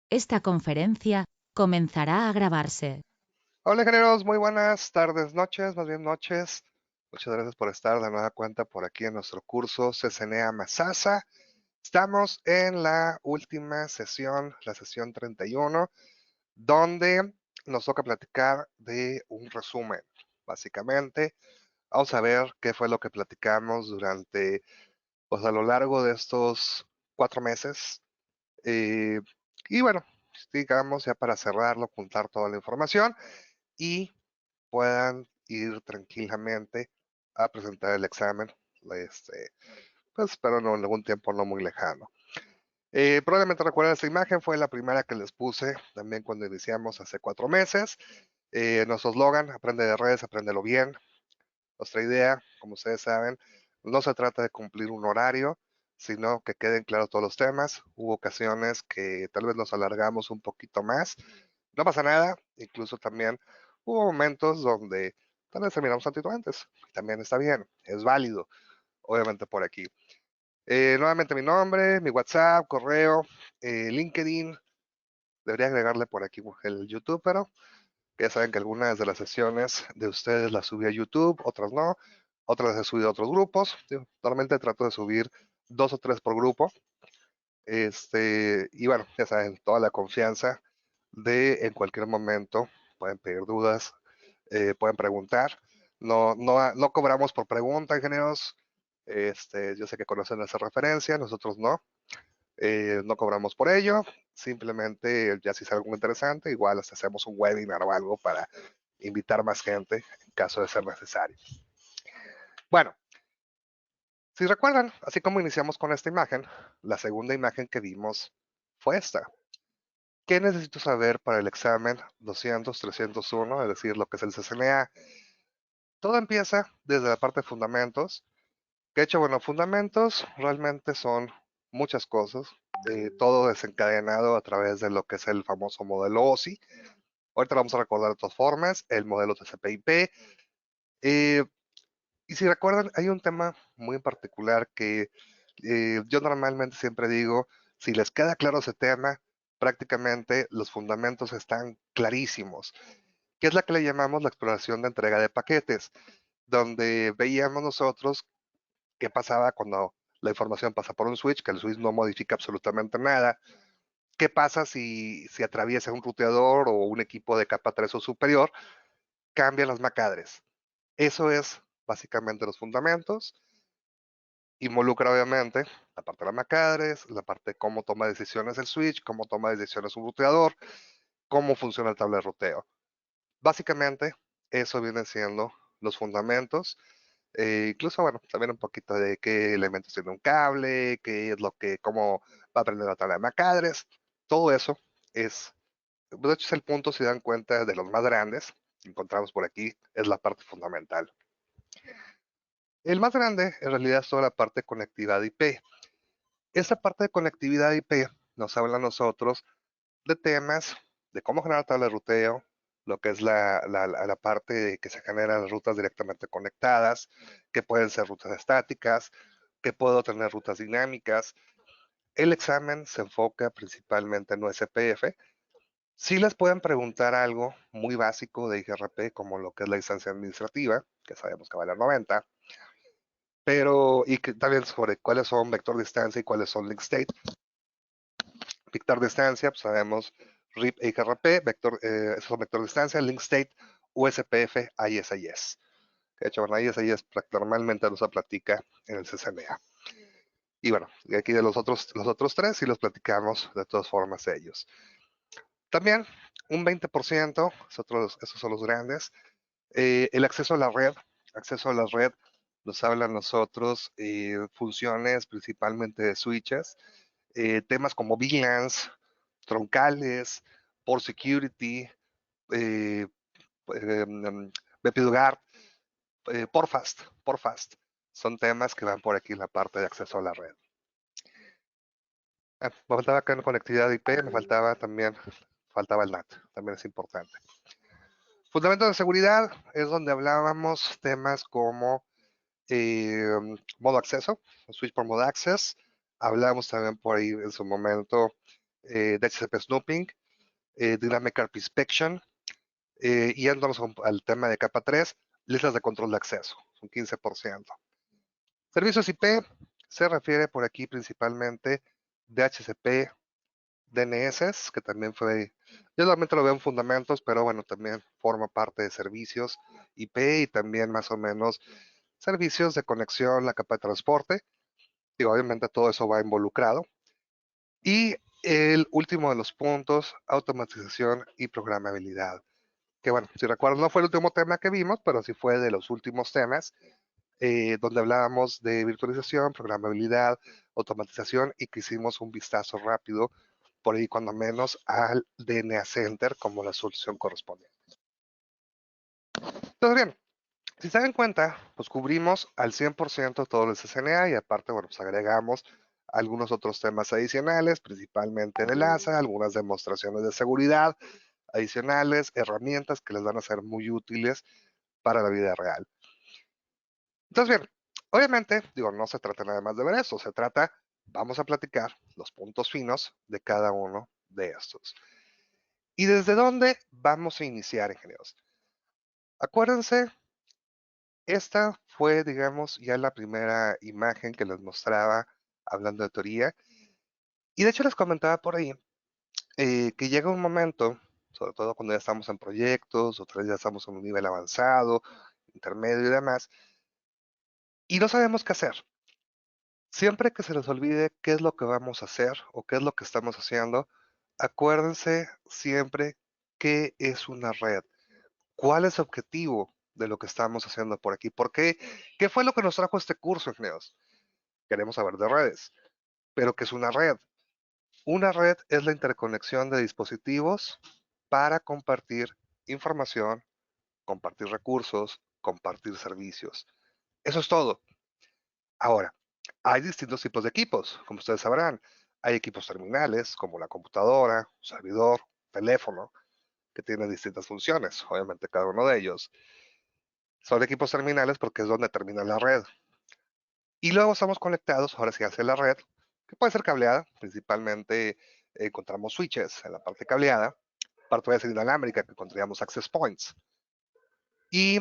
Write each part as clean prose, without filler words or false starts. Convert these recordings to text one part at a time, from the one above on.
Esta conferencia comenzará a grabarse. Hola ingenieros, muy buenas tardes, noches, más bien noches. Muchas gracias por estar de nueva cuenta por aquí en nuestro curso CCNA Masasa. Estamos en la última sesión, la sesión 31, donde nos toca platicar de un resumen. Básicamente, vamos a ver qué fue lo que platicamos durante, pues a lo largo de estos 4 meses. Eh, y bueno, digamos ya para cerrarlo, juntar toda la información y puedan ir tranquilamente a presentar el examen, pues espero en algún tiempo no muy lejano. Probablemente recuerden esta imagen, fue la primera que les puse también cuando iniciamos hace 4 meses. Nuestro eslogan, aprende de redes, apréndelo bien. Nuestra idea, como ustedes saben, no se trata de cumplir un horario, sino que queden claros todos los temas. Hubo ocasiones que tal vez nos alargamos un poquito más. No pasa nada, incluso también hubo momentos donde tal vez terminamos tantito antes. También está bien, es válido, obviamente por aquí. Nuevamente mi nombre, mi WhatsApp, correo, LinkedIn. Debería agregarle por aquí el YouTube, pero ya saben que algunas de las sesiones de ustedes las subí a YouTube, otras no, otras las he subido a otros grupos. Normalmente trato de subir 2 o 3 por grupo. Y bueno, ya saben, toda la confianza de en cualquier momento pueden pedir dudas, pueden preguntar. No cobramos por pregunta, ingenieros. Yo sé que conocen esa referencia, nosotros no. No cobramos por ello. Simplemente, ya si es algo interesante, igual hasta hacemos un webinar o algo para invitar más gente en caso de ser necesario. Bueno, si recuerdan, así como iniciamos con esta imagen, la segunda imagen que vimos fue esta. ¿Qué necesito saber para el examen 200-301, es decir, lo que es el CCNA? Todo empieza desde la parte de fundamentos. De hecho, bueno, fundamentos realmente son muchas cosas, todo desencadenado a través de lo que es el famoso modelo OSI. Ahorita lo vamos a recordar de todas formas, el modelo TCP/IP. Eh, y si recuerdan, hay un tema muy en particular que yo normalmente siempre digo, si les queda claro ese tema, prácticamente los fundamentos están clarísimos, que es la que le llamamos la exploración de entrega de paquetes, donde veíamos nosotros qué pasaba cuando la información pasa por un switch, que el switch no modifica absolutamente nada. ¿Qué pasa si atraviesa un ruteador o un equipo de capa 3 o superior? Cambian las MAC-adres. Eso es básicamente los fundamentos. Involucra obviamente la parte de las MAC-adres, la parte de cómo toma decisiones el switch, cómo toma decisiones un ruteador, cómo funciona el tablero de ruteo. Básicamente, eso viene siendo los fundamentos. Incluso, bueno, también un poquito de qué elementos tiene un cable, qué es lo que, cómo va a aprender la tabla de MAC-adres. Todo eso es, de hecho, es el punto, si dan cuenta, de los más grandes que encontramos por aquí, es la parte fundamental. El más grande, en realidad, es toda la parte de conectividad IP. Esa parte de conectividad IP nos habla a nosotros de temas de cómo generar tabla de ruteo, lo que es la parte de que se generan las rutas directamente conectadas, que pueden ser rutas estáticas, que puedo tener rutas dinámicas. El examen se enfoca principalmente en USPF. Sí les pueden preguntar algo muy básico de IGRP, como lo que es la instancia administrativa, que sabemos que vale 90, pero y que también sobre cuáles son vector distancia y cuáles son link state. Vector distancia, pues sabemos RIP e IGRP, vector, esos son vector distancia, link state, USPF, ISIS. De hecho, bueno, ISIS normalmente no se platica en el CCNA. Y bueno, aquí de los otros tres sí los platicamos de todas formas ellos. También un 20%, esos son los grandes. El acceso a la red. Acceso a la red nos habla a nosotros funciones principalmente de switches, temas como VLANs, troncales, port security, eh, BPDuGuard, Portfast. Son temas que van por aquí en la parte de acceso a la red. Me faltaba acá en conectividad IP, faltaba el NAT, también es importante. Fundamentos de seguridad es donde hablábamos temas como modo acceso, switch por modo access. Hablamos también por ahí en su momento DHCP Snooping, Dynamic RP Inspection, yéndonos al tema de capa 3, listas de control de acceso, un 15%. Servicios IP se refiere por aquí principalmente DHCP, DNS, que también fue, yo solamente lo veo en fundamentos, pero bueno, también forma parte de servicios IP y también más o menos servicios de conexión, la capa de transporte. Y obviamente todo eso va involucrado. Y el último de los puntos, automatización y programabilidad. Que bueno, si recuerdan, no fue el último tema que vimos, pero sí fue de los últimos temas, donde hablábamos de virtualización, programabilidad, automatización y que hicimos un vistazo rápido, por ahí cuando menos, al DNA Center como la solución correspondiente. Entonces bien, si se dan cuenta, pues cubrimos al 100% todo el SSNA y aparte, bueno, pues agregamos algunos otros temas adicionales, principalmente de LASA, algunas demostraciones de seguridad adicionales, herramientas que les van a ser muy útiles para la vida real. Entonces, bien, obviamente, digo, no se trata nada más de ver eso, se trata, vamos a platicar los puntos finos de cada uno de estos. ¿Y desde dónde vamos a iniciar, ingenieros? Acuérdense, esta fue, digamos, ya la primera imagen que les mostraba hablando de teoría. Y de hecho les comentaba por ahí que llega un momento, sobre todo cuando ya estamos en proyectos, otra vez ya estamos en un nivel avanzado, intermedio y demás, y no sabemos qué hacer. Siempre que se les olvide qué es lo que vamos a hacer o qué es lo que estamos haciendo, acuérdense siempre qué es una red, cuál es el objetivo de lo que estamos haciendo por aquí, por qué, qué fue lo que nos trajo este curso, ingenieros. Queremos saber de redes, pero ¿qué es una red? Una red es la interconexión de dispositivos para compartir información, compartir recursos, compartir servicios. Eso es todo. Ahora, hay distintos tipos de equipos, como ustedes sabrán. Hay equipos terminales, como la computadora, servidor, teléfono, que tienen distintas funciones, obviamente cada uno de ellos. Son equipos terminales porque es donde termina la red. Y luego estamos conectados, ahora sí, hacia la red, que puede ser cableada, principalmente encontramos switches en la parte cableada, parte puede ser inalámbrica, que encontraríamos access points. Y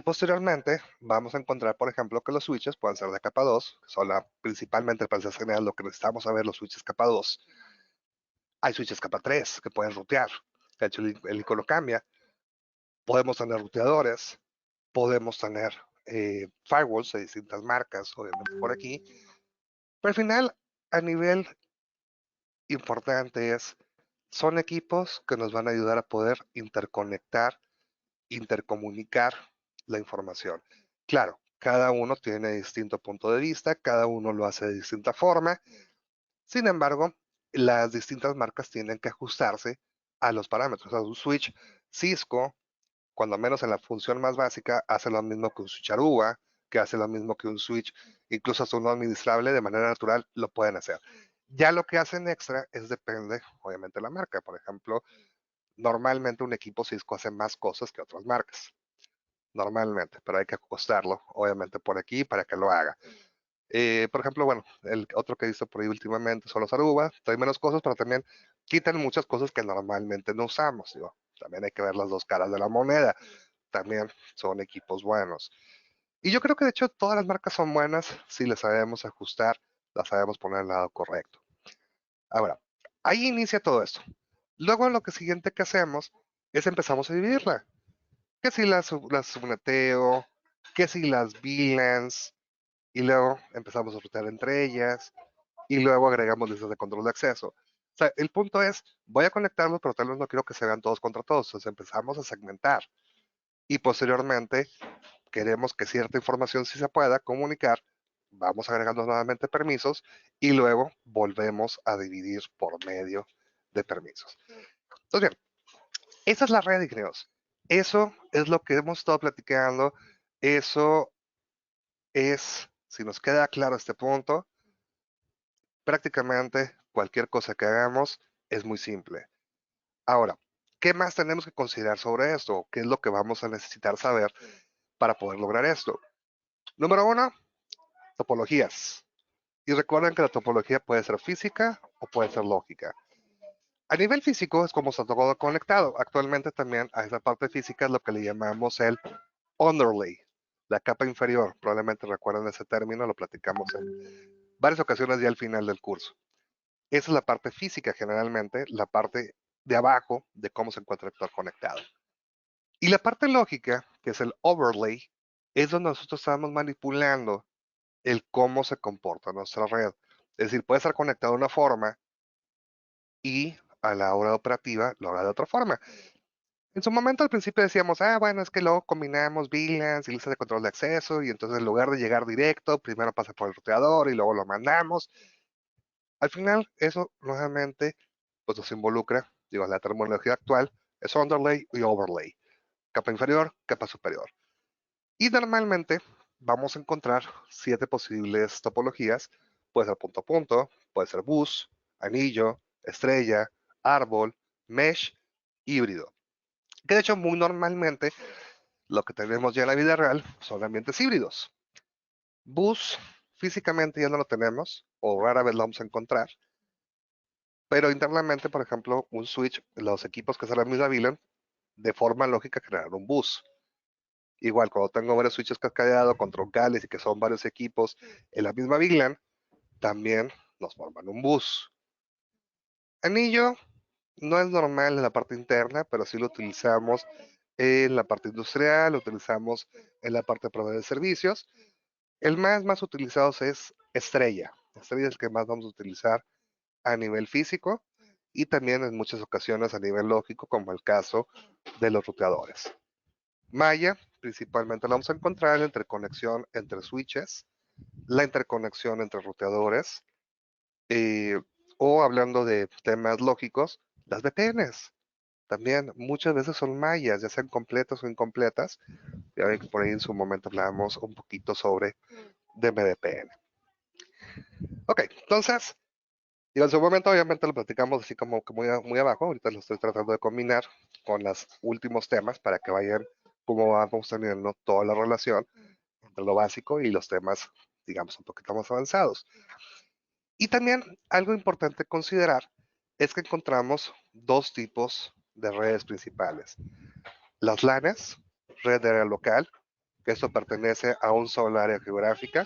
posteriormente vamos a encontrar, por ejemplo, que los switches pueden ser de capa 2, que son principalmente para el general lo que necesitamos saber los switches capa 2. Hay switches capa 3 que pueden rutear. De hecho, el icono cambia. Podemos tener ruteadores, podemos tener firewalls de distintas marcas, obviamente por aquí. Pero al final, a nivel importante son equipos que nos van a ayudar a poder interconectar, intercomunicar la información. Claro, cada uno tiene distinto punto de vista, cada uno lo hace de distinta forma. Sin embargo, las distintas marcas tienen que ajustarse a los parámetros. O sea, un switch Cisco, cuando menos en la función más básica, hace lo mismo que un switch Aruba, que hace lo mismo que un switch, incluso hasta uno administrable, de manera natural, lo pueden hacer. Ya lo que hacen extra es depende, obviamente, de la marca. Por ejemplo, normalmente un equipo Cisco hace más cosas que otras marcas. Normalmente, pero hay que acostarlo, obviamente, por aquí para que lo haga. Por ejemplo, bueno, el otro que he visto por ahí últimamente son los Aruba. Trae menos cosas, pero también quitan muchas cosas que normalmente no usamos. Digo. También hay que ver las dos caras de la moneda. También son equipos buenos. Y yo creo que de hecho todas las marcas son buenas si les sabemos ajustar, las sabemos poner al lado correcto. Ahora, ahí inicia todo esto. Luego lo que siguiente que hacemos es empezamos a dividirla. Que si las subneteo, que si las VLANs, y luego empezamos a rotar entre ellas, y luego agregamos listas de control de acceso. O sea, el punto es, voy a conectarlos, pero tal vez no quiero que se vean todos contra todos. Entonces empezamos a segmentar. Y posteriormente queremos que cierta información sí se pueda comunicar, vamos agregando nuevamente permisos y luego volvemos a dividir por medio de permisos. Entonces, bien, esa es la red, ingenieros. Eso es lo que hemos estado platicando. Eso es, si nos queda claro este punto, prácticamente cualquier cosa que hagamos es muy simple. Ahora, ¿qué más tenemos que considerar sobre esto? ¿Qué es lo que vamos a necesitar saber para poder lograr esto? Número uno, topologías. Y recuerden que la topología puede ser física o puede ser lógica. A nivel físico es como está todo conectado. Actualmente también a esa parte física es lo que le llamamos el underlay, la capa inferior. Probablemente recuerden ese término, lo platicamos en varias ocasiones ya al final del curso. Esa es la parte física generalmente, la parte de abajo de cómo se encuentra todo conectado. Y la parte lógica, que es el overlay, es donde nosotros estamos manipulando el cómo se comporta nuestra red. Es decir, puede estar conectado de una forma y a la hora operativa lo haga de otra forma. En su momento al principio decíamos, bueno, es que luego combinamos VLANs y listas de control de acceso y entonces en lugar de llegar directo, primero pasa por el ruteador y luego lo mandamos. Al final, eso nuevamente pues nos involucra, digo, la terminología actual es underlay y overlay, capa inferior, capa superior. Y normalmente vamos a encontrar 7 posibles topologías, puede ser punto a punto, puede ser bus, anillo, estrella, árbol, mesh, híbrido. Que de hecho muy normalmente lo que tenemos ya en la vida real son ambientes híbridos. Bus físicamente ya no lo tenemos o rara vez lo vamos a encontrar, pero internamente, por ejemplo, un switch, los equipos que salen en la VLAN, de forma lógica generar un bus. Igual, cuando tengo varios switches cascadeados con troncales y que son varios equipos en la misma VLAN, también nos forman un bus. Anillo no es normal en la parte interna, pero sí lo utilizamos en la parte industrial, lo utilizamos en la parte de proveedor de servicios. El más utilizado es estrella. Estrella es el que más vamos a utilizar a nivel físico y también en muchas ocasiones a nivel lógico, como el caso de los ruteadores. Maya, principalmente la vamos a encontrar en la interconexión entre switches, la interconexión entre ruteadores, eh, o hablando de temas lógicos, las VPNs. También muchas veces son mallas, ya sean completas o incompletas. Ya ven que por ahí en su momento hablábamos un poquito sobre DMVPN. Ok, entonces, y en su momento obviamente lo platicamos así como que muy abajo. Ahorita lo estoy tratando de combinar con los últimos temas para que vayan como vamos teniendo toda la relación entre lo básico y los temas, digamos, un poquito más avanzados. Y también algo importante considerar es que encontramos dos tipos de redes principales. Las LANes, red de área local, que esto pertenece a un solo área geográfica.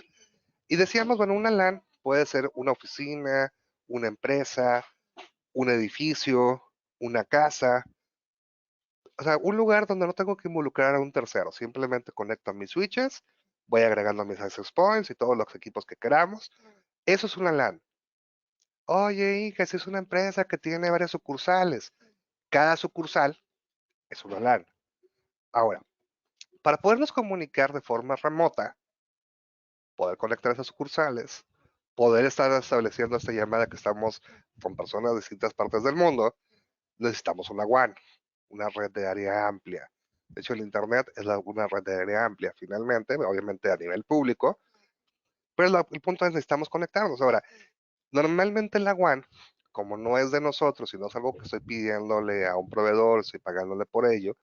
Y decíamos, bueno, una LAN puede ser una oficina, una empresa, un edificio, una casa, o sea, un lugar donde no tengo que involucrar a un tercero, simplemente conecto a mis switches, voy agregando mis access points y todos los equipos que queramos. Eso es una LAN. Oye, hija, si es una empresa que tiene varias sucursales, cada sucursal es una LAN. Ahora, para podernos comunicar de forma remota, poder conectar esas sucursales, poder estar estableciendo esta llamada que estamos con personas de distintas partes del mundo, necesitamos una WAN, una red de área amplia. De hecho, el Internet es una red de área amplia, finalmente, obviamente a nivel público, pero el punto es necesitamos conectarnos. Ahora, normalmente la WAN, como no es de nosotros, sino es algo que estoy pidiéndole a un proveedor, estoy pagándole por ello,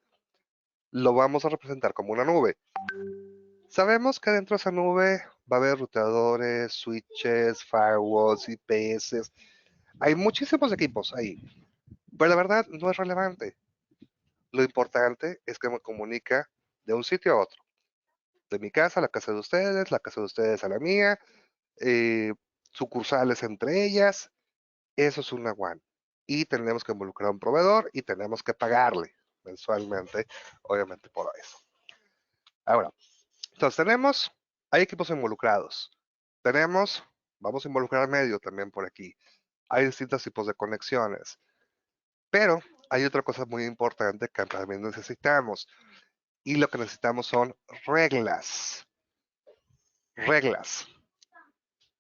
lo vamos a representar como una nube. Sabemos que dentro de esa nube va a haber ruteadores, switches, firewalls, IPS. Hay muchísimos equipos ahí, pero la verdad no es relevante. Lo importante es que me comunica de un sitio a otro. De mi casa a la casa de ustedes a la mía, eh, sucursales entre ellas. Eso es una WAN. Y tenemos que involucrar a un proveedor y tenemos que pagarle mensualmente, obviamente por eso. Ahora, entonces hay equipos involucrados. Vamos a involucrar medio también por aquí. Hay distintos tipos de conexiones. Pero hay otra cosa muy importante que también necesitamos. Y lo que necesitamos son reglas. Reglas.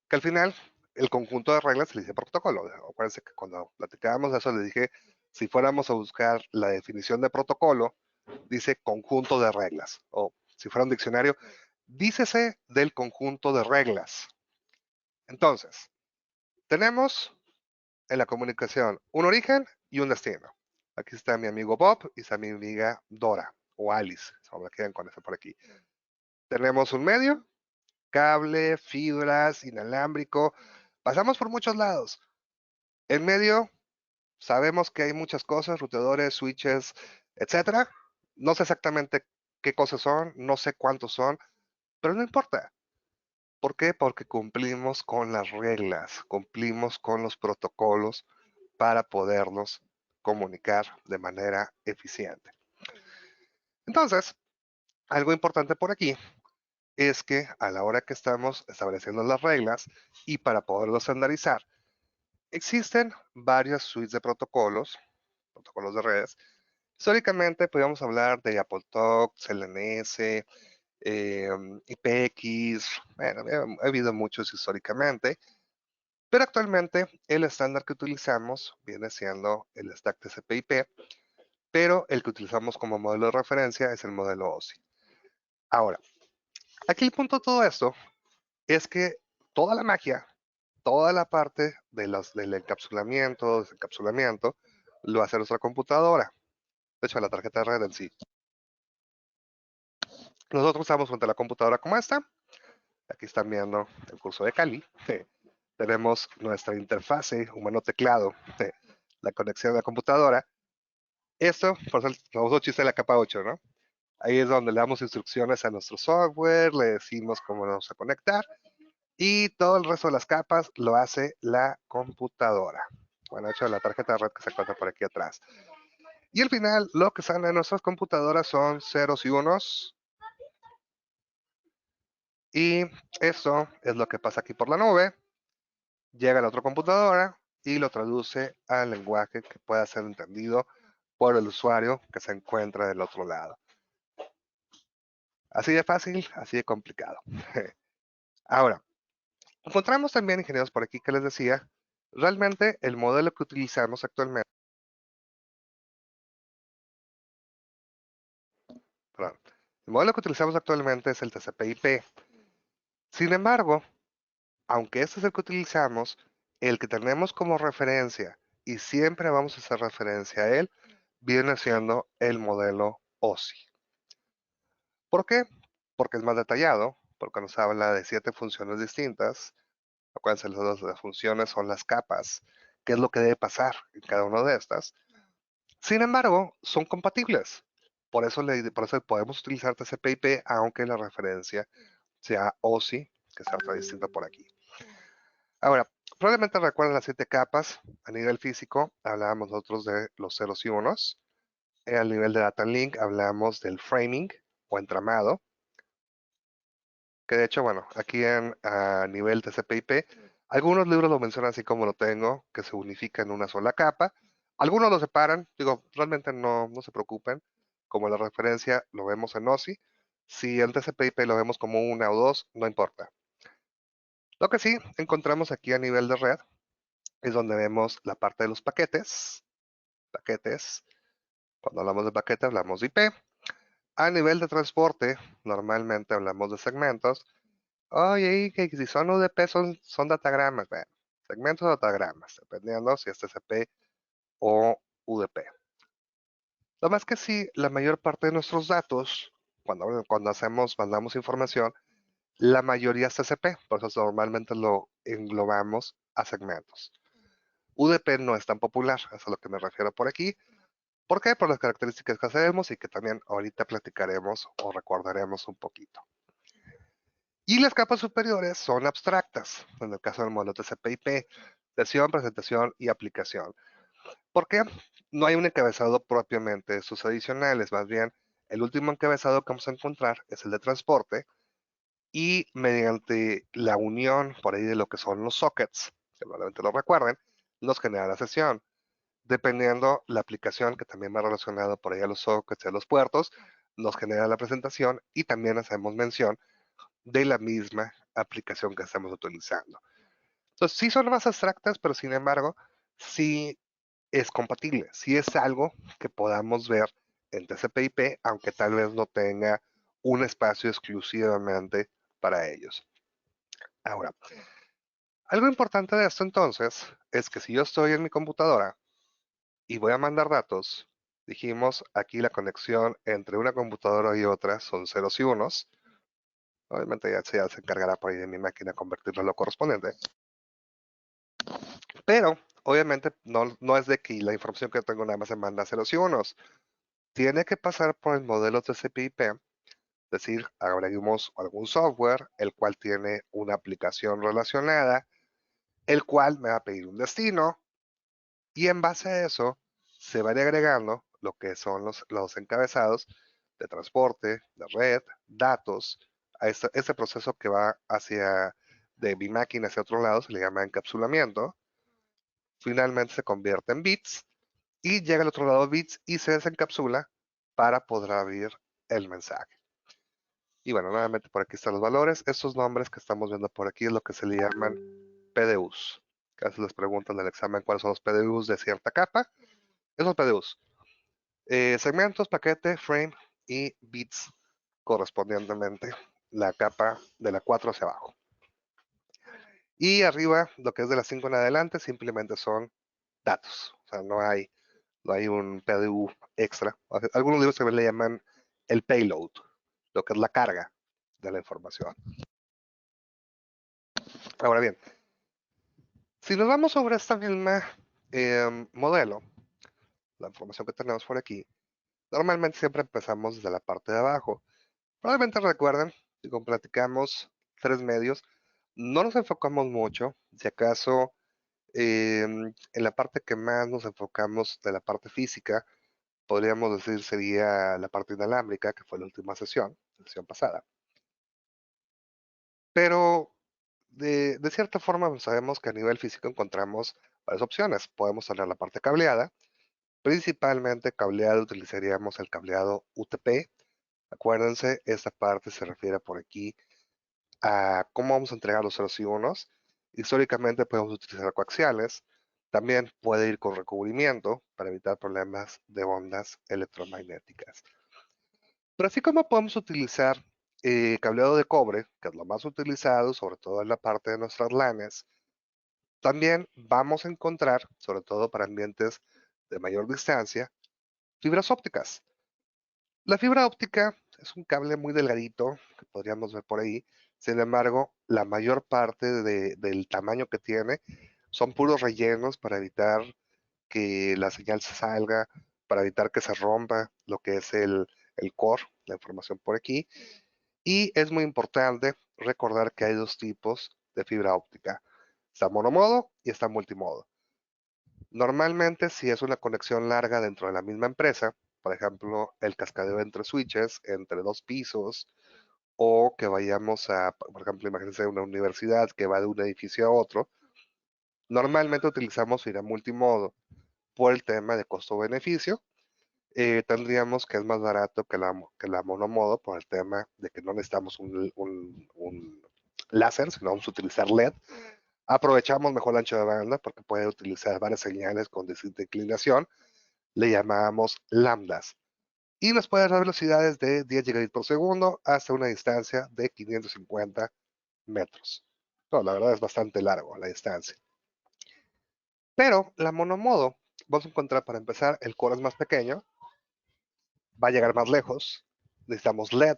Que al final, el conjunto de reglas se le dice protocolo. Acuérdense que cuando platicábamos de eso, le dije, si fuéramos a buscar la definición de protocolo, dice conjunto de reglas. O si fuera un diccionario, dícese del conjunto de reglas. Entonces, tenemos en la comunicación un origen y un destino. Aquí está mi amigo Bob y está mi amiga Dora o Alice, si me quedan con eso por aquí. Tenemos un medio, cable, fibras, inalámbrico, pasamos por muchos lados. En medio sabemos que hay muchas cosas, ruteadores, switches, etcétera. No sé exactamente qué cosas son, no sé cuántos son, pero no importa. ¿Por qué? Porque cumplimos con las reglas, cumplimos con los protocolos para podernos comunicar de manera eficiente. Entonces, algo importante por aquí es que a la hora que estamos estableciendo las reglas y para poderlo estandarizar, existen varias suites de protocolos, protocolos de redes. Históricamente podríamos hablar de AppleTalk, CLNS, IPX, bueno, ha habido muchos históricamente, pero actualmente el estándar que utilizamos viene siendo el stack TCP/IP, pero el que utilizamos como modelo de referencia es el modelo OSI. Ahora, aquí el punto de todo esto es que toda la magia, toda la parte del encapsulamiento, desencapsulamiento, lo hace nuestra computadora. De hecho, la tarjeta de red en sí. Nosotros estamos frente a la computadora como esta. Aquí están viendo el curso de Kali. Tenemos nuestra interfase humano teclado, la conexión a la computadora. Esto, por eso el famoso chiste de la capa 8, ¿no? Ahí es donde le damos instrucciones a nuestro software, le decimos cómo nos vamos a conectar y todo el resto de las capas lo hace la computadora. Bueno, de hecho, la tarjeta de red que se encuentra por aquí atrás. Y al final, lo que sale en nuestras computadoras son ceros y unos. Y eso es lo que pasa aquí por la nube. Llega a la otra computadora y lo traduce al lenguaje que pueda ser entendido por el usuario que se encuentra del otro lado. Así de fácil, así de complicado. Ahora, encontramos también, ingenieros, por aquí que les decía, realmente el modelo que utilizamos actualmente, perdón, el modelo que utilizamos actualmente es el TCP/IP. Sin embargo, aunque este es el que utilizamos, el que tenemos como referencia y siempre vamos a hacer referencia a él, viene siendo el modelo OSI. ¿Por qué? Porque es más detallado, porque nos habla de 7 funciones distintas. Acuérdense, las funciones son las capas, qué es lo que debe pasar en cada una de estas. Sin embargo, son compatibles. Por eso podemos utilizar TCP/IP, aunque la referencia sea OSI, que sea otra distinta por aquí. Ahora, probablemente recuerden las 7 capas. A nivel físico, hablábamos nosotros de los ceros y unos. A nivel de data link, hablamos del framing o entramado. Que de hecho, bueno, aquí a nivel TCP/IP, algunos libros lo mencionan así como lo tengo, que se unifica en una sola capa. Algunos lo separan, digo, realmente no se preocupen. Como la referencia lo vemos en OSI, si en TCP/IP lo vemos como una o dos, no importa. Lo que sí encontramos aquí a nivel de red es donde vemos la parte de los paquetes. Paquetes. Cuando hablamos de paquete hablamos de IP. A nivel de transporte, normalmente hablamos de segmentos. Oye, y que si son UDP son datagramas. Bueno, segmentos o datagramas, dependiendo si es TCP o UDP. Lo más que sí, la mayor parte de nuestros datos, cuando mandamos información, la mayoría es TCP, por eso normalmente lo englobamos a segmentos. UDP no es tan popular, eso es a lo que me refiero por aquí. ¿Por qué? Por las características que hacemos y que también ahorita platicaremos o recordaremos un poquito. Y las capas superiores son abstractas, en el caso del modelo TCP/IP, sesión, presentación y aplicación. ¿Por qué? No hay un encabezado propiamente de sus adicionales, más bien el último encabezado que vamos a encontrar es el de transporte y mediante la unión por ahí de lo que son los sockets, que probablemente lo recuerden, nos genera la sesión. Dependiendo la aplicación que también va relacionado por ahí a los sockets y a los puertos, nos genera la presentación y también hacemos mención de la misma aplicación que estamos utilizando. Entonces, sí son más abstractas, pero sin embargo, sí es compatible, sí es algo que podamos ver en TCP/IP, aunque tal vez no tenga un espacio exclusivamente para ellos. Ahora, algo importante de esto entonces es que si yo estoy en mi computadora y voy a mandar datos, dijimos aquí la conexión entre una computadora y otra son ceros y unos. Obviamente ya se encargará por ahí de mi máquina convertirlo a lo correspondiente. Pero obviamente no es de que la información que yo tengo nada más se manda a ceros y unos. Tiene que pasar por el modelo TCP/IP, es decir, agreguemos algún software, el cual tiene una aplicación relacionada, el cual me va a pedir un destino, y en base a eso se va a ir agregando lo que son los encabezados de transporte, de red, datos, a este proceso que va hacia de mi máquina hacia otro lado, se le llama encapsulamiento. Finalmente se convierte en bits y llega al otro lado bits y se desencapsula para poder abrir el mensaje. Y bueno, nuevamente por aquí están los valores. Estos nombres que estamos viendo por aquí es lo que se le llaman PDUs. Que a veces les preguntan en el examen cuáles son los PDUs de cierta capa. Esos PDUs. Segmentos, paquete, frame y bits correspondientemente. La capa de la 4 hacia abajo. Y arriba, lo que es de la 5 en adelante, simplemente son datos. O sea, no hay un PDU extra. Algunos libros también le llaman el payload, lo que es la carga de la información. Ahora bien, si nos vamos sobre esta misma modelo, la información que tenemos por aquí, normalmente siempre empezamos desde la parte de abajo. Probablemente recuerden, si platicamos 3 medios, no nos enfocamos mucho, si acaso en la parte que más nos enfocamos de la parte física, podríamos decir sería la parte inalámbrica, que fue la última sesión pasada. Pero de cierta forma pues, sabemos que a nivel físico encontramos varias opciones. Podemos tener la parte cableada, principalmente cableado utilizaríamos el cableado UTP. Acuérdense, esta parte se refiere por aquí a cómo vamos a entregar los ceros y unos. Históricamente podemos utilizar coaxiales. También puede ir con recubrimiento para evitar problemas de ondas electromagnéticas. Pero así como podemos utilizar cableado de cobre, que es lo más utilizado, sobre todo en la parte de nuestras LANes, también vamos a encontrar, sobre todo para ambientes de mayor distancia, fibras ópticas. La fibra óptica es un cable muy delgadito que podríamos ver por ahí. Sin embargo, la mayor parte del tamaño que tiene son puros rellenos para evitar que la señal se salga, para evitar que se rompa lo que es el core, la información por aquí. Y es muy importante recordar que hay dos tipos de fibra óptica. Está monomodo y está multimodo. Normalmente, si es una conexión larga dentro de la misma empresa, por ejemplo, el cascadeo entre switches, entre 2 pisos, o que vayamos a, por ejemplo, imagínense una universidad que va de un edificio a otro, normalmente utilizamos fibra multimodo por el tema de costo-beneficio. Tendríamos que es más barato que la monomodo por el tema de que no necesitamos un láser, sino vamos a utilizar LED. Aprovechamos mejor el ancho de banda porque puede utilizar varias señales con distinta inclinación. Le llamamos lambdas. Y nos puede dar velocidades de 10 gigabits por segundo hasta una distancia de 550 metros. No, la verdad es bastante largo la distancia. Pero la monomodo, vamos a encontrar para empezar, el core es más pequeño, va a llegar más lejos, necesitamos LED.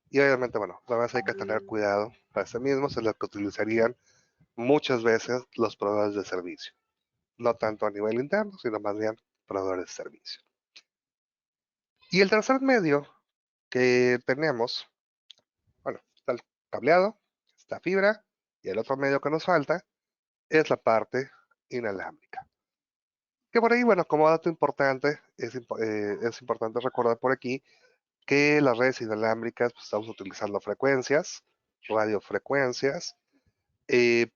Y obviamente, bueno, además hay que tener cuidado para este mismo, es lo que utilizarían muchas veces los proveedores de servicio. No tanto a nivel interno, sino más bien proveedores de servicio. Y el tercer medio que tenemos, bueno, está el cableado, está fibra, y el otro medio que nos falta es la parte inalámbrica. Que por ahí, bueno, como dato importante, es importante recordar por aquí que las redes inalámbricas pues, estamos utilizando frecuencias, radiofrecuencias. eh,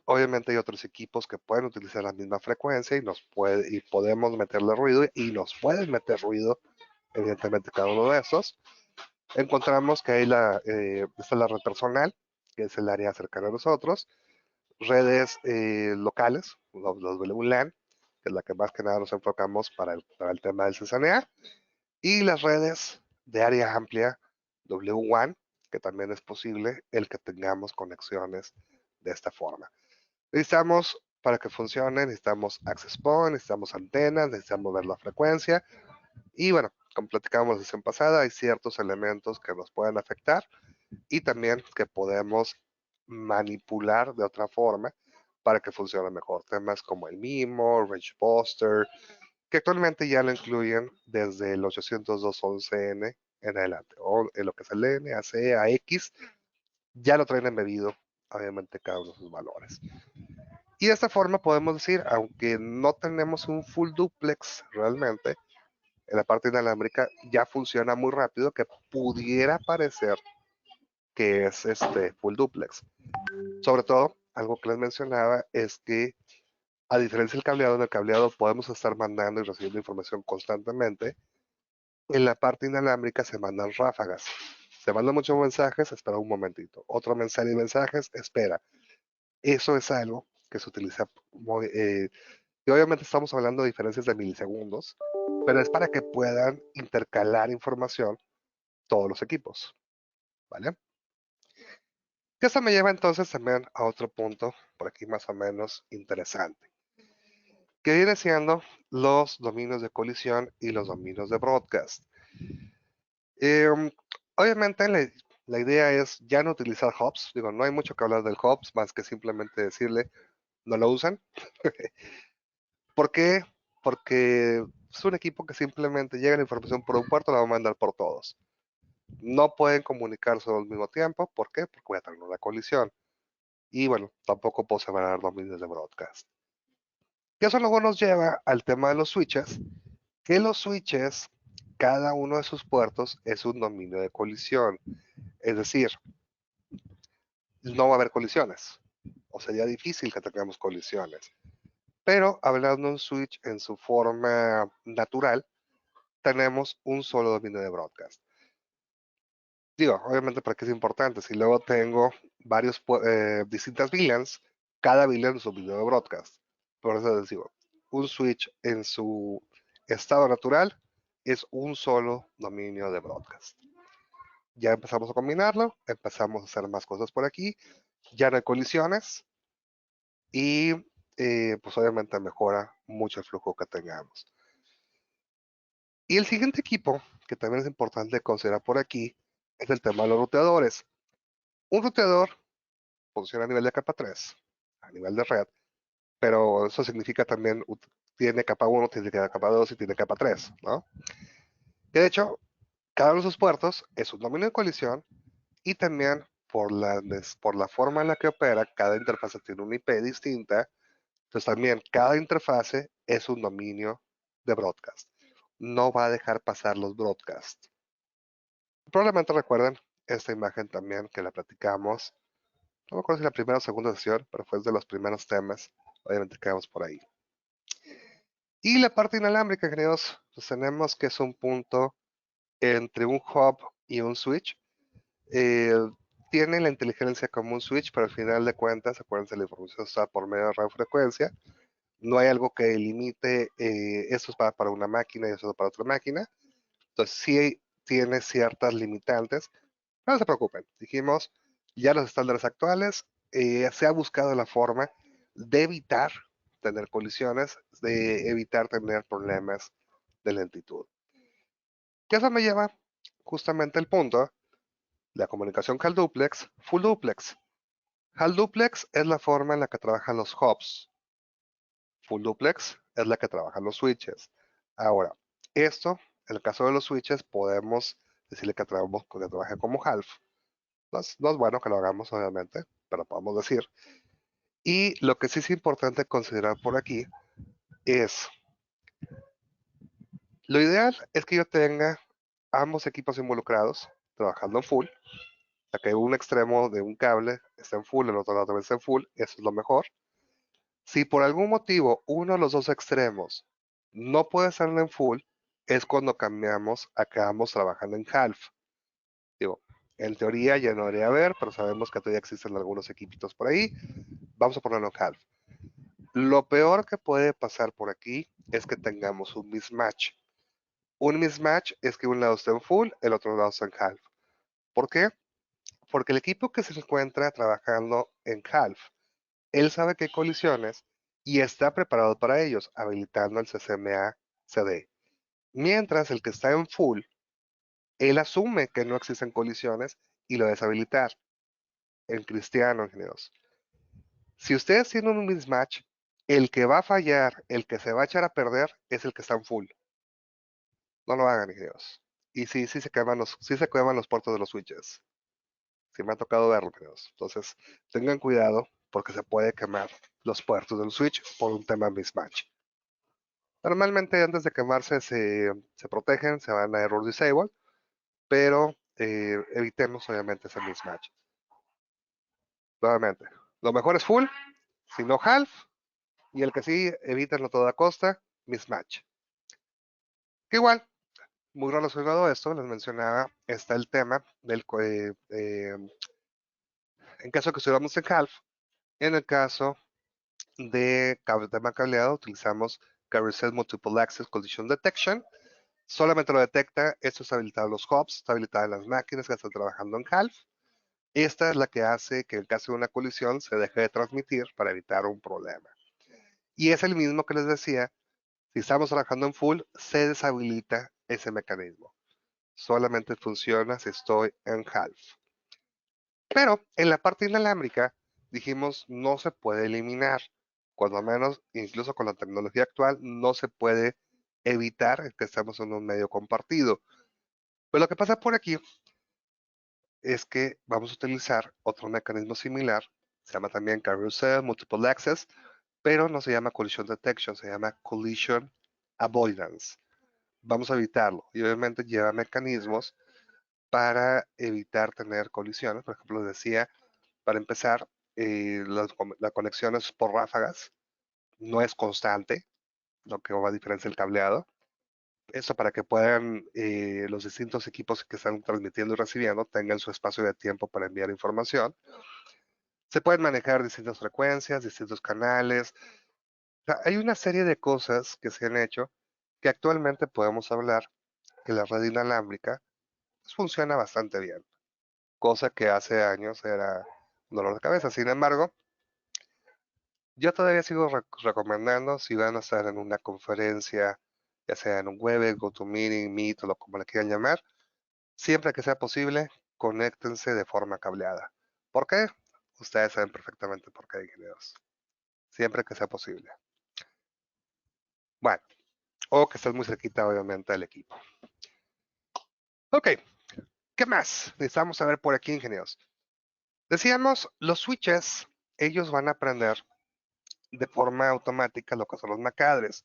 Obviamente hay otros equipos que pueden utilizar la misma frecuencia y podemos meterle ruido y nos pueden meter ruido, evidentemente cada uno de esos. Encontramos que hay está la red personal, que es el área cercana a nosotros, redes locales, los WLAN, que es la que más que nada nos enfocamos para el tema del CCNA, y las redes de área amplia W1, que también es posible el que tengamos conexiones de esta forma. Necesitamos, para que funcione, necesitamos access point, necesitamos antenas, necesitamos ver la frecuencia, y bueno, como platicamos la sesión pasada, hay ciertos elementos que nos pueden afectar y también que podemos manipular de otra forma para que funcione mejor. Temas como el MIMO, Range Buster, que actualmente ya lo incluyen desde el 802.11n en adelante, o en lo que es el N, AC, AX, ya lo traen embebido, obviamente, cada uno de sus valores. Y de esta forma podemos decir, aunque no tenemos un full duplex realmente, en la parte inalámbrica ya funciona muy rápido, que pudiera parecer que es full duplex. Sobre todo, algo que les mencionaba es que a diferencia del cableado, en el cableado podemos estar mandando y recibiendo información constantemente. En la parte inalámbrica se mandan ráfagas. Se mandan muchos mensajes, espera un momentito. Otro mensaje de mensajes, espera. Eso es algo que se utiliza y obviamente estamos hablando de diferencias de milisegundos, pero es para que puedan intercalar información todos los equipos, ¿vale? Que eso me lleva entonces también a otro punto, por aquí más o menos interesante, que viene siendo los dominios de colisión y los dominios de broadcast. Eh, obviamente la idea es ya no utilizar hubs, digo, no hay mucho que hablar del hubs, más que simplemente decirle, no lo usan. ¿Por qué? Porque es un equipo que simplemente llega la información por un puerto, la va a mandar por todos. No pueden comunicarse al mismo tiempo. ¿Por qué? Porque voy a tener una colisión. Y bueno, tampoco puedo separar dominios de broadcast. Que eso luego nos lleva al tema de los switches, que los switches, cada uno de sus puertos es un dominio de colisión. Es decir, no va a haber colisiones. O sería difícil que tengamos colisiones. Pero hablando de un switch en su forma natural, tenemos un solo dominio de broadcast. Digo, obviamente, ¿para qué es importante? Si luego tengo varios distintas VLANs, cada VLAN es un video de broadcast. Por eso les digo, un switch en su estado natural es un solo dominio de broadcast. Ya empezamos a combinarlo, empezamos a hacer más cosas por aquí, ya no hay colisiones y pues obviamente mejora mucho el flujo que tengamos. Y el siguiente equipo, que también es importante considerar por aquí, es el tema de los ruteadores. Un ruteador funciona a nivel de capa 3, a nivel de red, pero eso significa también tiene capa 1, tiene capa 2 y tiene capa 3, ¿no? Que de hecho, cada uno de sus puertos es un dominio de colisión y también por la forma en la que opera, cada interfase tiene una IP distinta, entonces también cada interfase es un dominio de broadcast. No va a dejar pasar los broadcasts. Probablemente recuerden esta imagen también que la platicamos. No me acuerdo si la primera o segunda sesión, pero fue de los primeros temas. Obviamente quedamos por ahí. Y la parte inalámbrica, queridos, pues tenemos que es un punto entre un hub y un switch. Eh, tiene la inteligencia como un switch, pero al final de cuentas, acuérdense, la información está por medio de radiofrecuencia. No hay algo que limite, esto es para una máquina y eso es para otra máquina. Entonces sí tiene ciertas limitantes. No se preocupen, dijimos, ya los estándares actuales, se ha buscado la forma de evitar tener colisiones, de evitar tener problemas de lentitud. Que eso me lleva justamente al punto, la comunicación HAL duplex, full duplex. HAL duplex es la forma en la que trabajan los hubs. Full duplex es la que trabajan los switches. Ahora, esto, en el caso de los switches, podemos decirle que trabaje como half. No es bueno que lo hagamos, obviamente, pero podemos decir. Y lo que sí es importante considerar por aquí es, lo ideal es que yo tenga ambos equipos involucrados trabajando en full, o sea que un extremo de un cable esté en full, el otro lado también esté en full, eso es lo mejor. Si por algún motivo uno de los dos extremos no puede estar en full, es cuando cambiamos a que ambos trabajando en half. Digo, en teoría ya no debería haber, pero sabemos que todavía existen algunos equipitos por ahí. Vamos a ponerlo en half. Lo peor que puede pasar por aquí es que tengamos un mismatch. Un mismatch es que un lado está en full, el otro lado está en half. ¿Por qué? Porque el equipo que se encuentra trabajando en half, él sabe que hay colisiones y está preparado para ellos, habilitando el CCMA CD. Mientras el que está en full, él asume que no existen colisiones y lo deshabilitar. En cristiano, ingenieros. Si ustedes tienen un mismatch, el que va a fallar, el que se va a echar a perder, es el que está en full. No lo hagan, ingenieros. Y sí se queman los puertos de los switches. Sí me ha tocado verlo, ingenieros. Entonces, tengan cuidado porque se puede quemar los puertos del switch por un tema mismatch. Normalmente antes de quemarse se protegen, se van a error disable, pero evitemos obviamente ese mismatch. Nuevamente, lo mejor es full, si no half, y el que sí, evítenlo a toda costa, mismatch. Que igual, muy relacionado a esto, les mencionaba, está el tema del, en caso de que estuviéramos en half, en el caso de tema cableado, utilizamos Carousel Multiple Access Collision Detection. Solamente lo detecta, esto está habilitado en los hubs, está habilitado en las máquinas que están trabajando en half. Esta es la que hace que en caso de una colisión se deje de transmitir para evitar un problema. Y es el mismo que les decía, si estamos trabajando en full, se deshabilita ese mecanismo. Solamente funciona si estoy en half. Pero en la parte inalámbrica dijimos no se puede eliminar. Cuando menos, incluso con la tecnología actual, no se puede evitar que estemos en un medio compartido. Pero lo que pasa por aquí es que vamos a utilizar otro mecanismo similar. Se llama también Carousel Multiple Access, pero no se llama Collision Detection, se llama Collision Avoidance. Vamos a evitarlo y obviamente lleva mecanismos para evitar tener colisiones. Por ejemplo, les decía, para empezar, la conexión es por ráfagas, no es constante, lo que va a diferencia el cableado. Eso para que puedan los distintos equipos que están transmitiendo y recibiendo tengan su espacio de tiempo para enviar información. Se pueden manejar distintas frecuencias, distintos canales. O sea, hay una serie de cosas que se han hecho que actualmente podemos hablar que la red inalámbrica pues, funciona bastante bien, cosa que hace años era un dolor de cabeza. Sin embargo, yo todavía sigo recomendando si van a estar en una conferencia, ya sea en un Webex, GoToMeeting, Meet o lo como le quieran llamar, siempre que sea posible, conéctense de forma cableada. ¿Por qué? Ustedes saben perfectamente por qué, ingenieros. Siempre que sea posible. Bueno, o que estés muy cerquita, obviamente, del equipo. Ok, ¿qué más? Necesitamos saber por aquí, ingenieros. Decíamos, los switches, ellos van a aprender de forma automática lo que son los MAC address.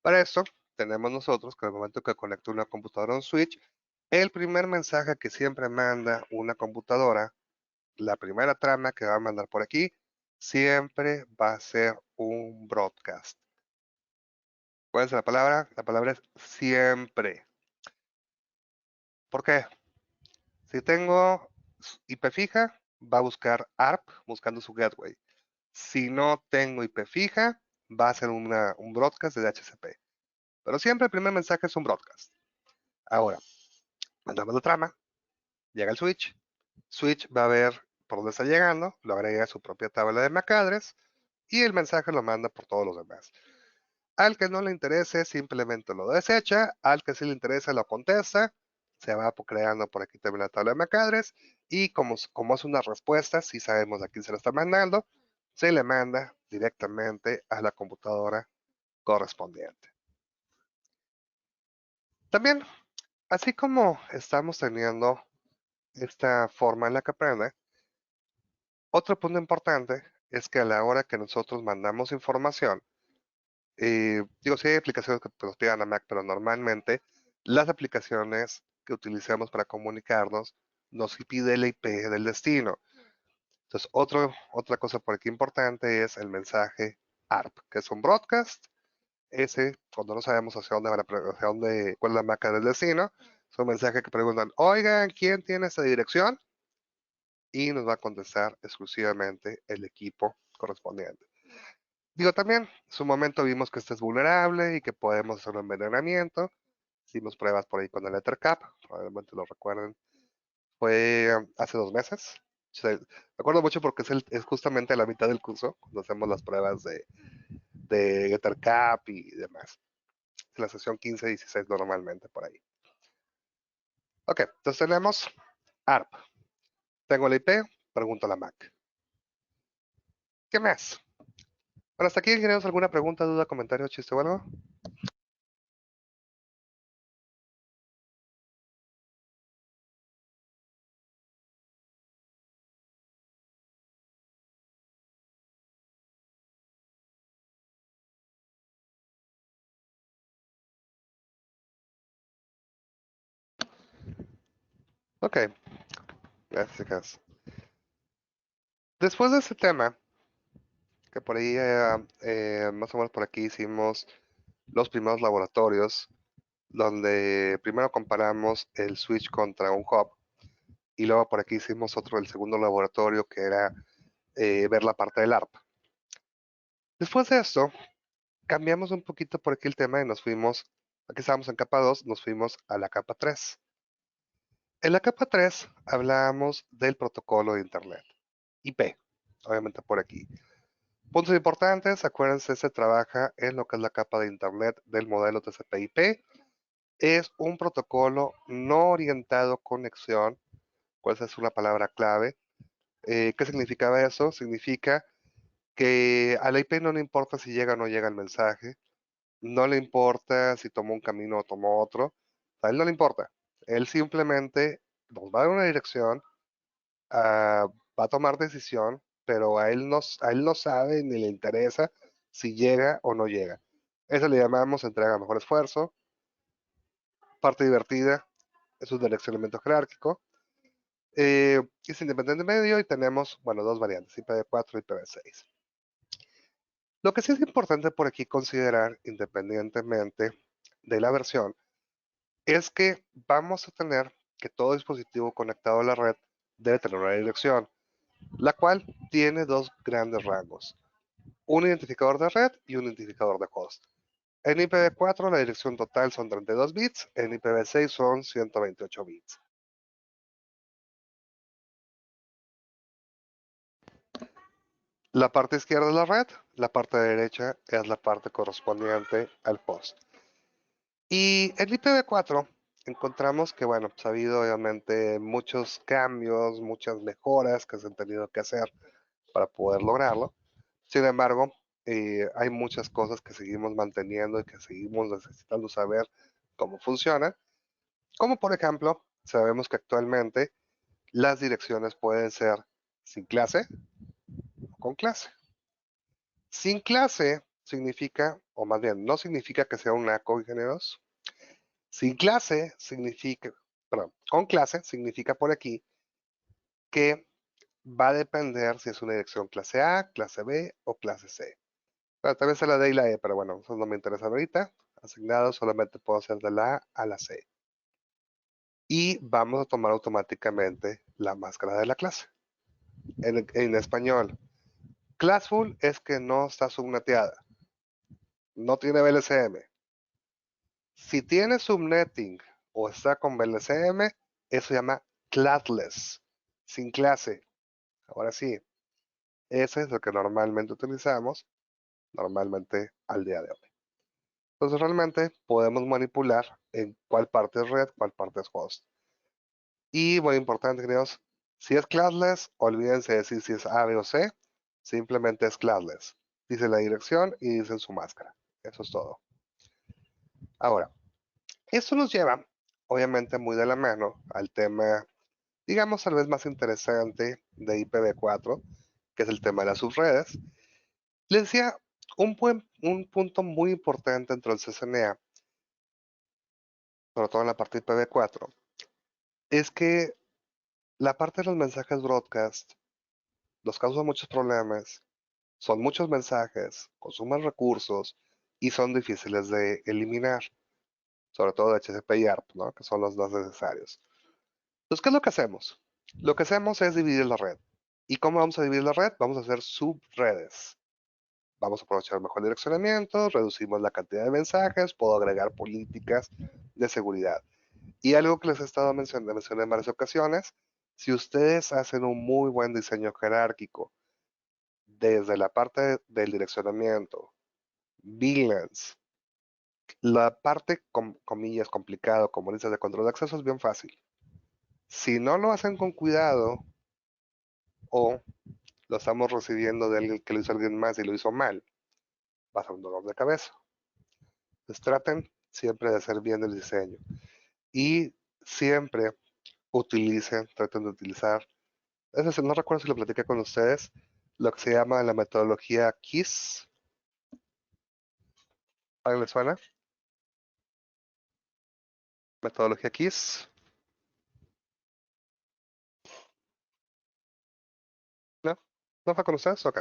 Para eso, tenemos nosotros que al momento que conecto una computadora a un switch, el primer mensaje que siempre manda una computadora, la primera trama que va a mandar por aquí, siempre va a ser un broadcast. ¿Cuál es la palabra? La palabra es siempre. ¿Por qué? Si tengo IP fija, va a buscar ARP buscando su gateway. Si no tengo IP fija, va a ser un broadcast de DHCP. Pero siempre el primer mensaje es un broadcast. Ahora, mandamos la trama, llega el switch. Switch va a ver por dónde está llegando, lo agrega a su propia tabla de MAC address y el mensaje lo manda por todos los demás. Al que no le interese, simplemente lo desecha. Al que sí le interesa, lo contesta. Se va creando por aquí también la tabla de MAC address. Y como es una respuesta, si sabemos a quién se lo está mandando, se le manda directamente a la computadora correspondiente. También, así como estamos teniendo esta forma en la que aprende, otro punto importante es que a la hora que nosotros mandamos información, digo, sí hay aplicaciones que nos pidan a Mac, pero normalmente las aplicaciones que utilizamos para comunicarnos nos pide el IP del destino. Entonces, otra cosa por aquí importante es el mensaje ARP, que es un broadcast. Ese, cuando no sabemos hacia dónde, hacia dónde, cuál es la marca del destino, es un mensaje que preguntan, oigan, ¿quién tiene esta dirección? Y nos va a contestar exclusivamente el equipo correspondiente. Digo, también, en su momento vimos que este es vulnerable y que podemos hacer un envenenamiento. Hicimos pruebas por ahí con el Ethercap, probablemente lo recuerden. Fue hace 2 meses. Me acuerdo mucho porque es justamente a la mitad del curso, cuando hacemos las pruebas de Ethercap y demás. Es la sesión 15-16 normalmente por ahí. Ok, entonces tenemos ARP. Tengo la IP, pregunto a la MAC. ¿Qué más? Bueno, hasta aquí, ¿tenemos alguna pregunta, duda, comentario, chiste o algo? Ok, gracias. Después de ese tema, que por ahí, más o menos por aquí hicimos los primeros laboratorios, donde primero comparamos el switch contra un hub, y luego por aquí hicimos otro, el segundo laboratorio, que era ver la parte del ARP. Después de esto, cambiamos un poquito por aquí el tema y nos fuimos, aquí estábamos en capa 2, nos fuimos a la capa 3. En la capa 3 hablábamos del protocolo de Internet, IP, obviamente por aquí. Puntos importantes, acuérdense, se trabaja en lo que es la capa de Internet del modelo TCP/IP. Es un protocolo no orientado a conexión, pues es una palabra clave. ¿Qué significaba eso? Significa que a la IP no le importa si llega o no llega el mensaje, no le importa si tomó un camino o tomó otro, a él no le importa. Él simplemente nos va a dar una dirección, va a tomar decisión, pero a él no sabe ni le interesa si llega o no llega. Eso le llamamos entrega mejor esfuerzo. Parte divertida es un direccionamiento jerárquico. Es independiente medio y tenemos, bueno, dos variantes, IPv4 y IPv6. Lo que sí es importante por aquí considerar, independientemente de la versión, es que vamos a tener que todo dispositivo conectado a la red debe tener una dirección, la cual tiene dos grandes rangos, un identificador de red y un identificador de host. En IPv4 la dirección total son 32 bits, en IPv6 son 128 bits. La parte izquierda es la red, la parte derecha es la parte correspondiente al host. Y en IPv4 encontramos que, bueno, pues ha habido obviamente muchos cambios, muchas mejoras que se han tenido que hacer para poder lograrlo. Sin embargo, hay muchas cosas que seguimos manteniendo y que seguimos necesitando saber cómo funcionan. Como por ejemplo, sabemos que actualmente las direcciones pueden ser sin clase o con clase. Sin clase significa, o más bien, no significa que sea un ACO, ingenieros. Sin clase significa, perdón, con clase significa por aquí que va a depender si es una dirección clase A, clase B o clase C. Bueno, también se la D y la E, pero bueno, eso no me interesa ahorita. Asignado solamente puedo hacer de la A a la C. Y vamos a tomar automáticamente la máscara de la clase. En español, classful es que no está subneteada, no tiene BLCM. Si tiene subnetting o está con BLCM, eso se llama classless, sin clase. Ahora sí, ese es lo que normalmente utilizamos, normalmente al día de hoy. Entonces realmente podemos manipular en cuál parte es red, cuál parte es host. Y muy importante, queridos, si es classless, olvídense de decir si es A, B o C, simplemente es classless. Dice la dirección y dicen su máscara. Eso es todo. Ahora, esto nos lleva, obviamente, muy de la mano al tema, digamos, tal vez más interesante de IPv4, que es el tema de las subredes. Les decía, un punto muy importante dentro del CCNA, sobre todo en la parte de IPv4, es que la parte de los mensajes broadcast nos causa muchos problemas, son muchos mensajes, consumen recursos y son difíciles de eliminar, sobre todo de HCP y ARP, ¿no? Que son los más necesarios. Entonces, ¿qué es lo que hacemos? Lo que hacemos es dividir la red. ¿Y cómo vamos a dividir la red? Vamos a hacer subredes. Vamos a aprovechar mejor direccionamiento, reducimos la cantidad de mensajes, puedo agregar políticas de seguridad. Y algo que les he estado mencionando en varias ocasiones, si ustedes hacen un muy buen diseño jerárquico, desde la parte del direccionamiento, VLANs, la parte, comillas, complicado, como listas de control de acceso es bien fácil. Si no lo hacen con cuidado o lo estamos recibiendo de alguien que lo hizo alguien más y lo hizo mal, va a ser un dolor de cabeza. Entonces traten siempre de hacer bien el diseño y siempre traten de utilizar, es decir, no recuerdo si lo platiqué con ustedes, lo que se llama la metodología KISS. ¿A alguien le suena? Metodología KISS. ¿No? ¿No fue con ustedes? Ok.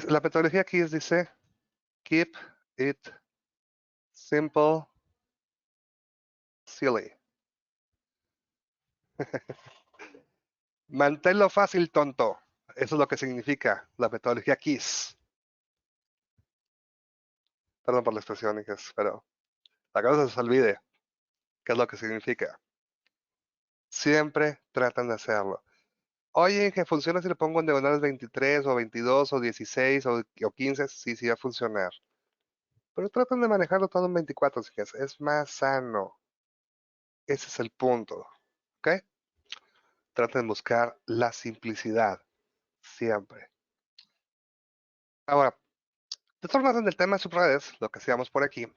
La metodología KISS dice, keep it simple, silly. Manténlo fácil, tonto. Eso es lo que significa la metodología KISS. Perdón por la expresión, hijas, pero acá no se les olvide qué es lo que significa. Siempre tratan de hacerlo. Oye, que funciona si le pongo en diagonales 23 o 22 o 16 o 15, sí, sí va a funcionar. Pero tratan de manejarlo todo en 24, hijas. Es más sano. Ese es el punto. ¿Ok? Traten de buscar la simplicidad. Siempre. Ahora, de todas maneras, en el tema de subredes, lo que hacíamos por aquí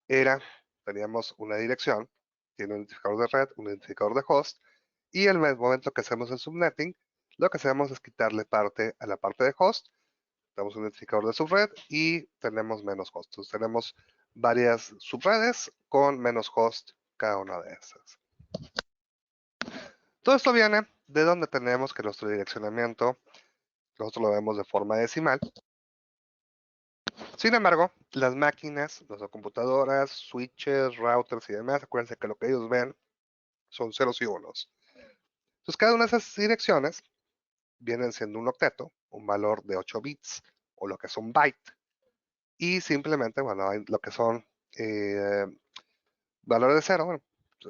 era, teníamos una dirección, tiene un identificador de red, un identificador de host, y en el momento que hacemos el subnetting, lo que hacemos es quitarle parte a la parte de host, tenemos un identificador de subred y tenemos menos host. Entonces tenemos varias subredes con menos host cada una de esas. Todo esto viene de donde tenemos que nuestro direccionamiento, nosotros lo vemos de forma decimal. Sin embargo, las máquinas, las computadoras, switches, routers y demás, acuérdense que lo que ellos ven son ceros y unos. Entonces, cada una de esas direcciones vienen siendo un octeto, un valor de 8 bits, o lo que es un byte. Y simplemente, bueno, hay lo que son eh, valores de cero, bueno,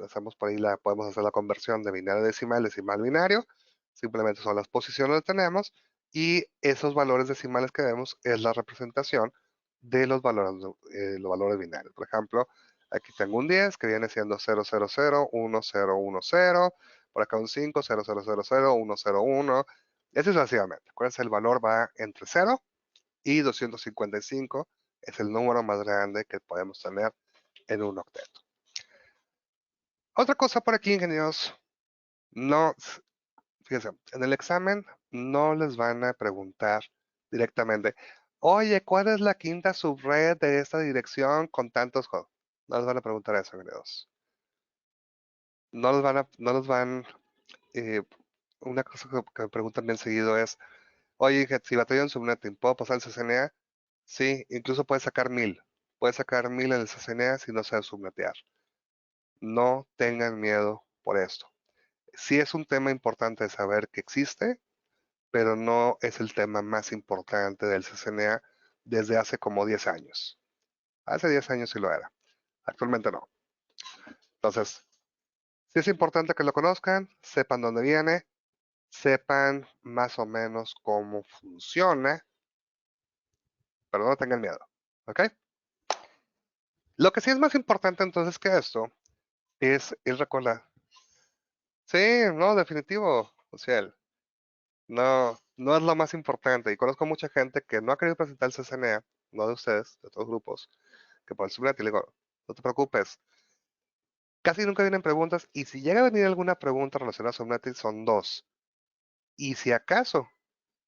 hacemos por ahí podemos hacer la conversión de binario a decimal, decimal binario. Simplemente son las posiciones que tenemos. Y esos valores decimales que vemos es la representación de los valores binarios. Por ejemplo, aquí tengo un 10 que viene siendo 0001010. Por acá un 5, 0000101. Y así sucesivamente. Acuérdense, el valor va entre 0 y 255. Es el número más grande que podemos tener en un octeto. Otra cosa por aquí, ingenieros. No, fíjense, en el examen no les van a preguntar directamente, oye, ¿cuál es la quinta subred de esta dirección con tantos hosts? No les van a preguntar eso, ingenieros. Eh, una cosa que me preguntan bien seguido es, oye, si batallo en subnetting, ¿puedo pasar el CCNA? Sí, incluso puedes sacar 1000. Puedes sacar 1000 en el CCNA si no sabes subnetear. No tengan miedo por esto. Sí es un tema importante saber que existe, pero no es el tema más importante del CCNA desde hace como 10 años. Hace 10 años sí lo era, actualmente no. Entonces, sí es importante que lo conozcan, sepan dónde viene, sepan más o menos cómo funciona, pero no tengan miedo, ¿ok? Lo que sí es más importante entonces que esto es ir recordar. Sí, no, definitivo, Ociel. No, no es lo más importante. Y conozco mucha gente que no ha querido presentar el CCNA, no de ustedes, de otros grupos, que por el subnet y le digo, no te preocupes. Casi nunca vienen preguntas y si llega a venir alguna pregunta relacionada a Subnetting son dos. Y si acaso,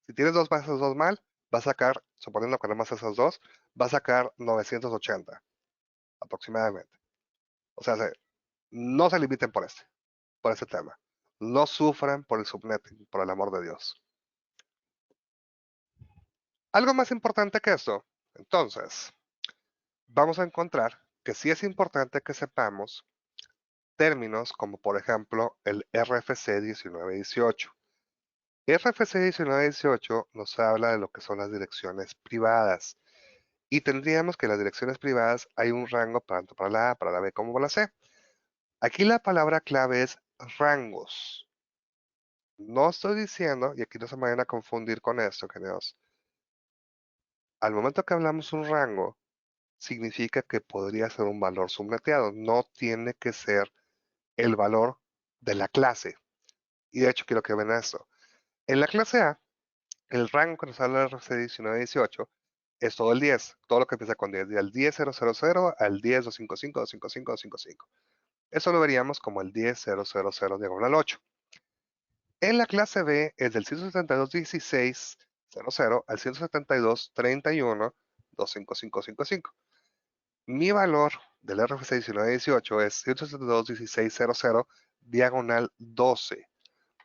si tienes dos bases, dos mal, va a sacar, suponiendo que nada más esas dos, va a sacar 980 aproximadamente. O sea, no se limiten por este tema. No sufran por el Subnetting, por el amor de Dios. Algo más importante que eso, entonces, vamos a encontrar que sí es importante que sepamos términos como por ejemplo el RFC 1918. RFC 1918 nos habla de lo que son las direcciones privadas y tendríamos que las direcciones privadas hay un rango tanto para la A, para la B como para la C. Aquí la palabra clave es rangos. No estoy diciendo, y aquí no se me vayan a confundir con esto, queridos. Al momento que hablamos un rango, significa que podría ser un valor subneteado. No tiene que ser el valor de la clase. Y de hecho quiero que vean esto. En la clase A, el rango que nos habla el RFC 1918 es todo el 10, todo lo que empieza con 10, del 10.000 al 10.255.255.255. Eso lo veríamos como el 10.000 diagonal 8. En la clase B es del 172.16.00 al 172.31.25555. Mi valor del RFC 1918 es 172.16.00 diagonal 12.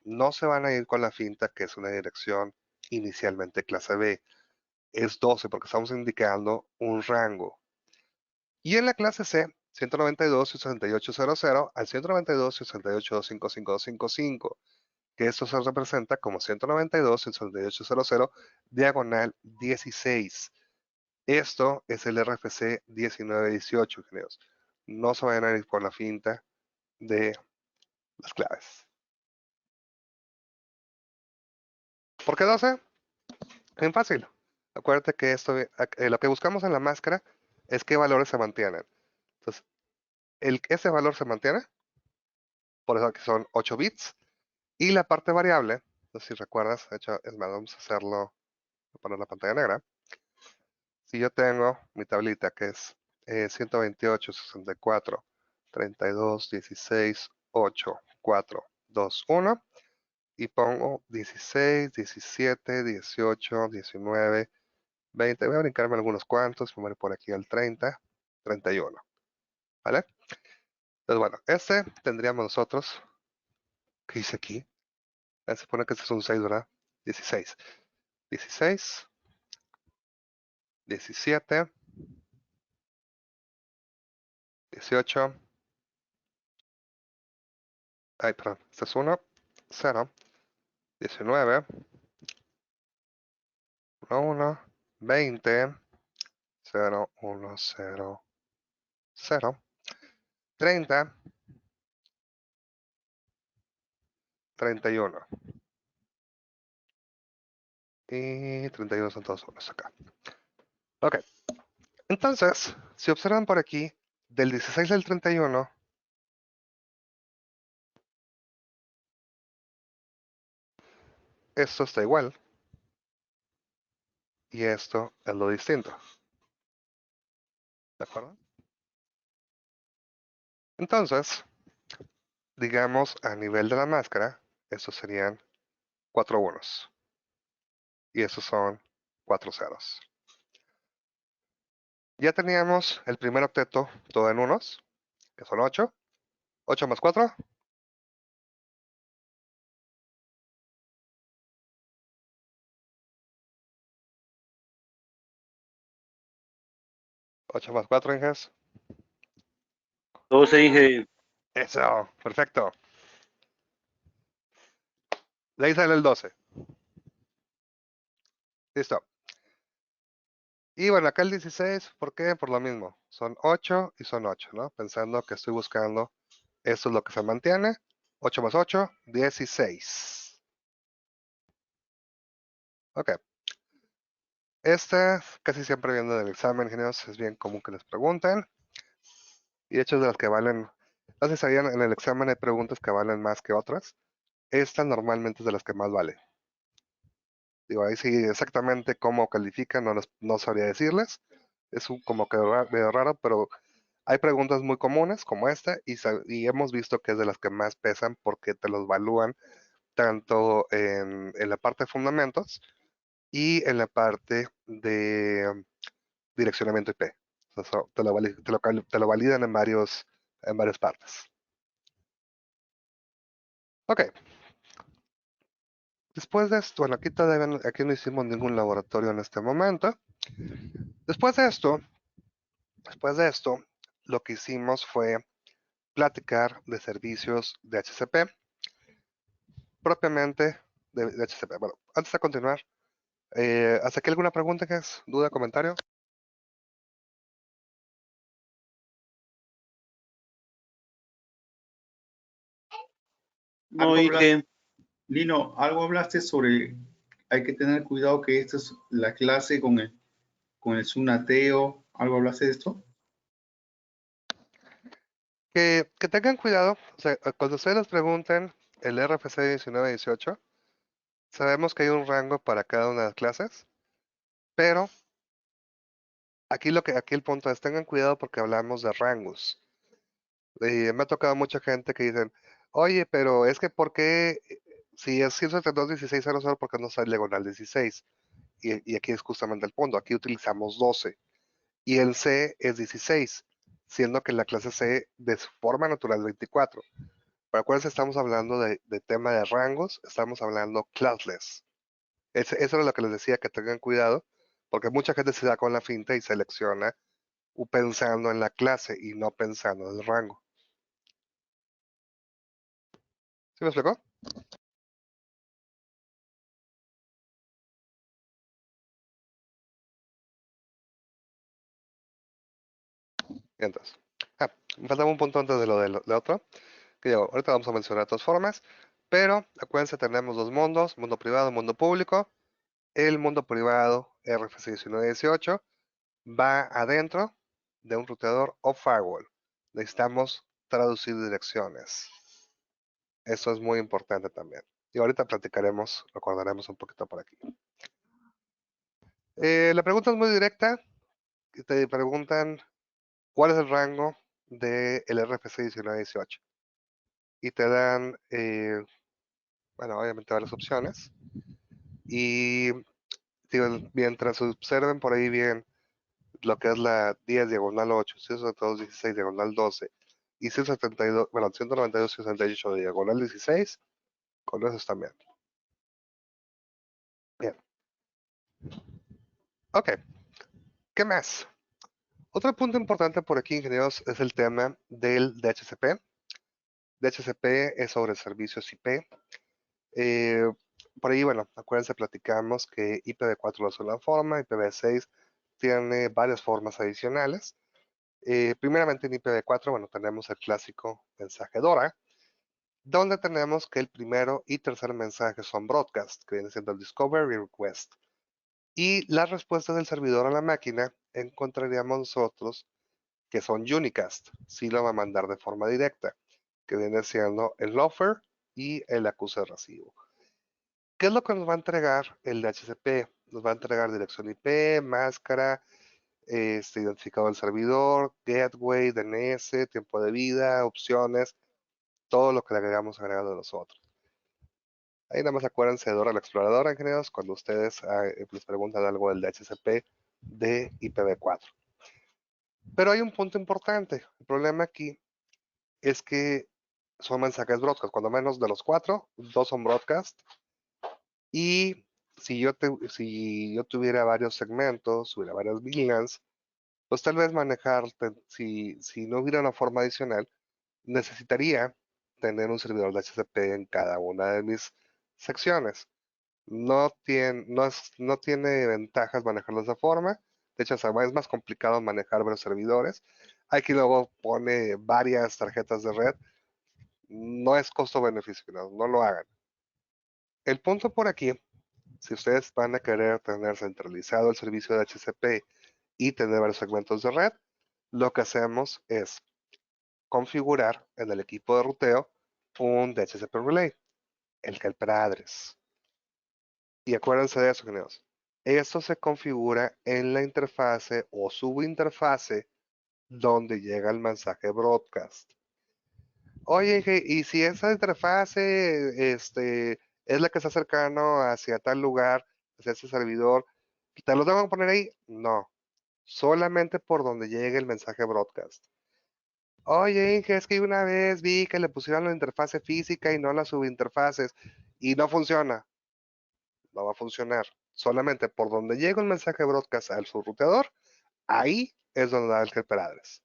No se van a ir con la finta que es una dirección inicialmente clase B. Es 12 porque estamos indicando un rango. Y en la clase C, 192.68.00 al 192.68.255.255, que esto se representa como 192.68.00 diagonal 16. Esto es el RFC 1918, ingenieros. No se vayan a ir con la finta de las claves. ¿Por qué 12? Bien fácil. Acuérdate que esto, lo que buscamos en la máscara es qué valores se mantienen. Entonces, ese valor se mantiene, por eso que son 8 bits. Y la parte variable, no sé si recuerdas, de hecho, es más, vamos a hacerlo, voy a poner la pantalla negra. Si yo tengo mi tablita que es 128, 64, 32, 16, 8, 4, 2, 1, y pongo 16, 17, 18, 19, 20, voy a brincarme algunos cuantos, me voy por aquí al 30, 31, ¿vale? Entonces, bueno, este tendríamos nosotros, ¿qué dice aquí? Se supone que este es un 6, ¿verdad? 16, 16, 17, 18, ay, perdón, este es 1, 0, 19, 1, 20, 0, 1, 0, 0, 30, 31. Y 31 son todos unos acá. Ok. Entonces, si observan por aquí, del 16 al 31, esto está igual. Y esto es lo distinto. ¿De acuerdo? Entonces, digamos a nivel de la máscara, estos serían 4 unos. Y estos son 4 ceros. Ya teníamos el primer octeto todo en unos, que son 8. 8 más 4. 8 más 4, Inges. 12, dije. Eso, perfecto. De ahí sale el 12. Listo. Y bueno, acá el 16, ¿por qué? Por lo mismo. Son 8 y son 8, ¿no? Pensando que estoy buscando, esto es lo que se mantiene. 8 más 8, 16. Ok. Este casi siempre viendo del examen, ingenieros, es bien común que les pregunten. Y de hecho es de las que valen, no sé si sabían, en el examen hay preguntas que valen más que otras. Esta normalmente es de las que más vale. Digo, ahí sí exactamente cómo califican, no sabría decirles. Es como que medio raro, pero hay preguntas muy comunes como esta y hemos visto que es de las que más pesan porque te los evalúan tanto en la parte de fundamentos y en la parte de direccionamiento IP. O sea, te lo validan en varias partes. Ok. Después de esto, bueno, aquí no hicimos ningún laboratorio en este momento. Después de esto, lo que hicimos fue platicar de servicios de HCP, propiamente de HCP. Bueno, antes de continuar, ¿hasta aquí alguna pregunta, que es duda, comentario? No, dije. Lino, algo hablaste sobre, hay que tener cuidado que esta es la clase con el Sunateo, ¿algo hablaste de esto? Que tengan cuidado, o sea, cuando ustedes les pregunten el RFC 1918, sabemos que hay un rango para cada una de las clases, pero aquí el punto es tengan cuidado porque hablamos de rangos. Me ha tocado mucha gente que dicen, oye, pero es que ¿por qué si es 172.16.00, por qué no sale diagonal 16? Y aquí es justamente el punto. Aquí utilizamos 12 y el C es 16, siendo que la clase C de su forma natural es 24. Pero acuérdense, estamos hablando de tema de rangos, estamos hablando classless. Eso es lo que les decía, que tengan cuidado, porque mucha gente se da con la finta y selecciona pensando en la clase y no pensando en el rango. ¿Sí me explicó? Entonces, me faltaba un punto antes de lo del otro, que digo, ahorita vamos a mencionar de todas formas, pero acuérdense, tenemos dos mundos, mundo privado, mundo público. El mundo privado RFC 1918 va adentro de un ruteador o firewall. Necesitamos traducir direcciones. Eso es muy importante también. Y ahorita platicaremos, recordaremos un poquito por aquí. La pregunta es muy directa. Te preguntan cuál es el rango del RFC 1918. Y te dan, bueno, obviamente varias opciones. Y digo, mientras observen por ahí bien lo que es la 10 diagonal 8, 172, 16 diagonal 12 y 172, bueno, 192, 68 diagonal 16, con eso están bien. Bien. Ok. ¿Qué más? Otro punto importante por aquí, ingenieros, es el tema del DHCP. DHCP es sobre servicios IP. Por ahí, bueno, acuérdense, platicamos que IPv4 es una forma, IPv6 tiene varias formas adicionales. Primeramente en IPv4, bueno, tenemos el clásico mensaje DORA, donde tenemos que el primero y tercer mensaje son broadcast, que viene siendo el discover y request. Y las respuestas del servidor a la máquina encontraríamos nosotros que son unicast, si lo va a mandar de forma directa, que viene siendo el offer y el acuse de recibo. ¿Qué es lo que nos va a entregar el DHCP? Nos va a entregar dirección IP, máscara, identificado del servidor, gateway, DNS, tiempo de vida, opciones, todo lo que le agregamos agregado nosotros. Ahí nada más acuérdense de Dora la Exploradora, ingenieros, cuando ustedes les preguntan algo del DHCP de IPv4. Pero hay un punto importante. El problema aquí es que son mensajes broadcast. Cuando menos de los 4, 2 son broadcast. Y si yo tuviera varios segmentos, hubiera varias VLANs, pues tal vez manejar, si no hubiera una forma adicional, necesitaría tener un servidor de DHCP en cada una de mis secciones. No tiene ventajas manejarlo de esa forma. De hecho, es más complicado manejar varios servidores. Hay quien luego pone varias tarjetas de red. No es costo-beneficio, no lo hagan. El punto por aquí, si ustedes van a querer tener centralizado el servicio de DHCP y tener varios segmentos de red, lo que hacemos es configurar en el equipo de ruteo un DHCP Relay, el Helper Address. Y acuérdense de eso, ingenieros. Esto se configura en la interfase o subinterfase donde llega el mensaje broadcast. Oye, y si esa interfase es la que está cercano hacia tal lugar, hacia ese servidor, ¿te lo tengo que poner ahí? No, solamente por donde llegue el mensaje broadcast. Oye, Inge, es que una vez vi que le pusieron la interfase física y no las subinterfaces y no funciona. No va a funcionar. Solamente por donde llega un mensaje broadcast al subruteador, ahí es donde da el helper address.